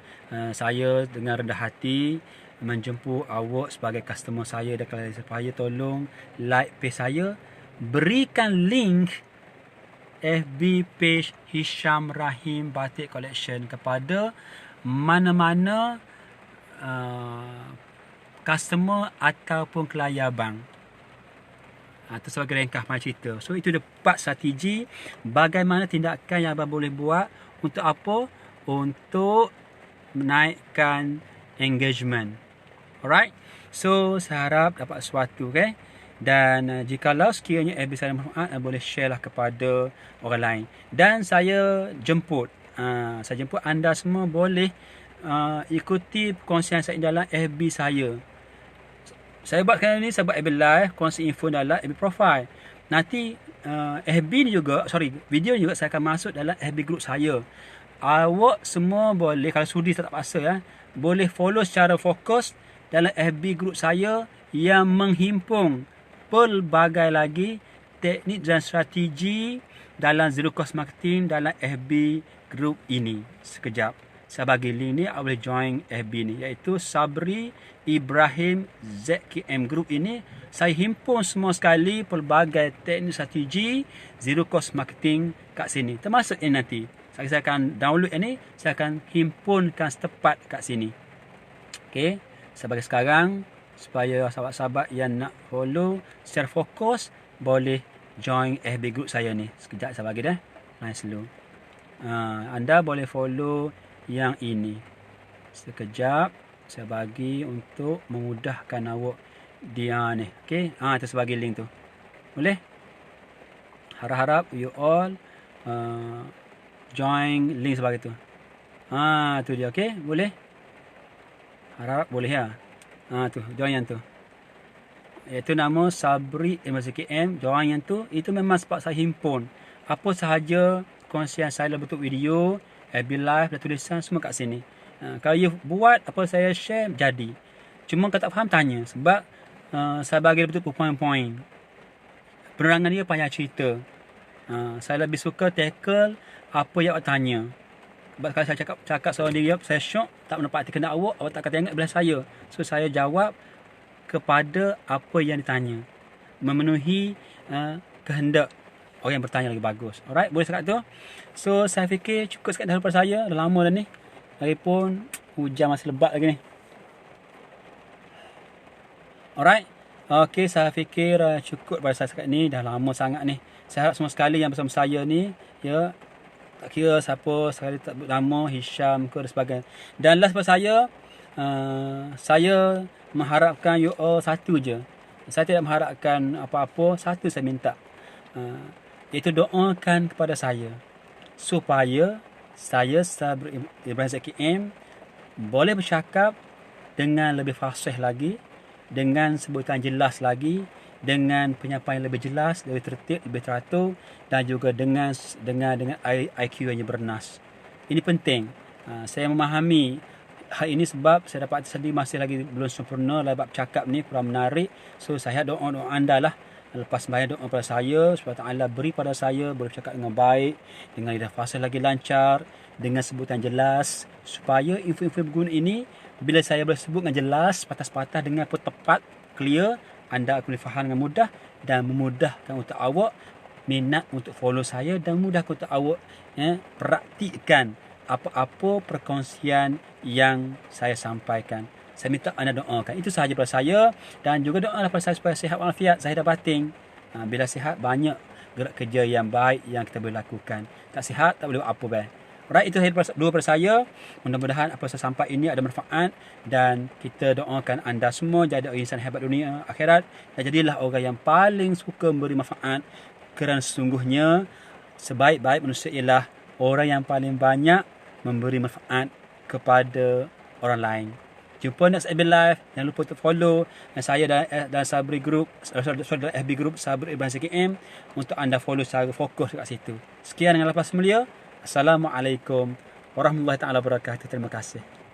saya dengan rendah hati menjemput awak sebagai customer saya dan klien supaya tolong like page saya, berikan link FB page Hisham Rahim Batik Collection kepada mana-mana customer ataupun klien abang. Itu sebagai ringkas macam cerita. So itu 4 strategi bagaimana tindakan yang abang boleh buat untuk apa? Untuk menaikkan engagement. Alright. So saya harap dapat sesuatu, okay? Dan jikalau sekiranya FB saya bermanfaat, boleh share lah kepada orang lain. Dan saya jemput anda semua boleh ikuti perkongsian saya dalam FB saya. Saya buat kali ni, saya buat FB live, kongsi info dalam FB profile. Nanti FB ni juga, video ni juga saya akan masuk dalam FB group saya. Awak semua boleh, kalau sudi tak paksa boleh follow secara fokus dalam FB group saya yang menghimpun pelbagai lagi teknik dan strategi dalam zero cost marketing dalam FB group ini. Sekejap. saya bagi link ni, awak boleh join FB ni, iaitu Sabri Ibrahim ZKM Group ini. Saya himpun semua sekali pelbagai teknik strategi zero cost marketing kat sini, termasuk ini nanti saya akan download ini, saya akan himpunkan setepat kat sini. Okey, sebagai sekarang, supaya sahabat-sahabat yang nak follow secara fokus, boleh join FB group saya ni. Sekejap saya bagi dah. Nice slow. Anda boleh follow yang ini. Sekejap saya bagi untuk memudahkan awak dia ni. Okey, tu saya bagi link tu. Boleh? Harap-harap you all join link sebagai tu. Tu dia. Okey, boleh? Harap boleh ya. Tu, join yang tu. Iaitu nama Sabri MZKM. Join yang tu. Itu memang sebab saya himpun apa sahaja kongsian saya dalam bentuk video, FB live dan tulisan semua kat sini. Kalau you buat apa saya share, jadi. Cuma kalau tak faham, tanya. Sebab saya bagi bentuk poin-poin. Penerangan dia banyak cerita. Saya lebih suka tackle apa yang awak tanya. Sebab kalau saya cakap seorang diri, saya syok, tak menepati kena awak tak kata ingat belah saya. So saya jawab kepada apa yang ditanya, memenuhi kehendak orang yang bertanya lagi bagus. Alright, boleh cakap tu. So saya fikir cukup sekat daripada saya. Dah lama dah ni, lagipun hujan masih lebat lagi ni. Alright, okay, saya fikir cukup pada saya sekat ni. Dah lama sangat ni. Saya harap semua sekali yang bersama saya ni, ya, tak kira siapa, sekali tak lama, Hisham ke dan sebagainya. Dan last pada saya mengharapkan you all satu je. Saya tidak mengharapkan apa-apa, satu saya minta. Iaitu doakan kepada saya supaya saya Sabri Ibrahim ZKM boleh bercakap dengan lebih fasih lagi, dengan sebutan jelas lagi, dengan penyampaian lebih jelas, lebih tertib, lebih teratur, dan juga dengan IQ yang bernas. Ini penting. Saya memahami hal ini sebab saya dapat sendiri masih lagi belum sempurna dalam bab cakap ni, kurang menarik. So saya doa anda lah, lepas sembahyang doa pada saya supaya Allah beri pada saya boleh bercakap dengan baik, dengan lidah fasih lagi lancar, dengan sebutan jelas, supaya info-info berguna ini bila saya boleh sebut dengan jelas, patah-patah, dengan tepat, clear, anda akan boleh faham dengan mudah dan memudahkan untuk awak minat untuk follow saya, dan memudahkan untuk awak praktikkan apa-apa perkongsian yang saya sampaikan. Saya minta anda doakan. Itu sahaja pada saya, dan juga doalah pada saya supaya sihat walafiat. Saya dah batin. Bila sihat, banyak gerak kerja yang baik yang kita boleh lakukan. Tak sihat, tak boleh buat apa baik. Alright, itu dua pada saya. Mudah-mudahan apa saya sampai ini ada manfaat, dan kita doakan anda semua jadi insan hebat dunia akhirat, dan jadilah orang yang paling suka memberi manfaat, kerana sesungguhnya sebaik-baik manusia ialah orang yang paling banyak memberi manfaat kepada orang lain. Jumpa next FB Live. Jangan lupa untuk follow saya dan Sabri Group, dalam FB Group Sabri Ibrahim ZKM, untuk anda follow secara fokus kat situ. Sekian dengan lepas mulia. Assalamualaikum warahmatullahi taala wabarakatuh. Terima kasih.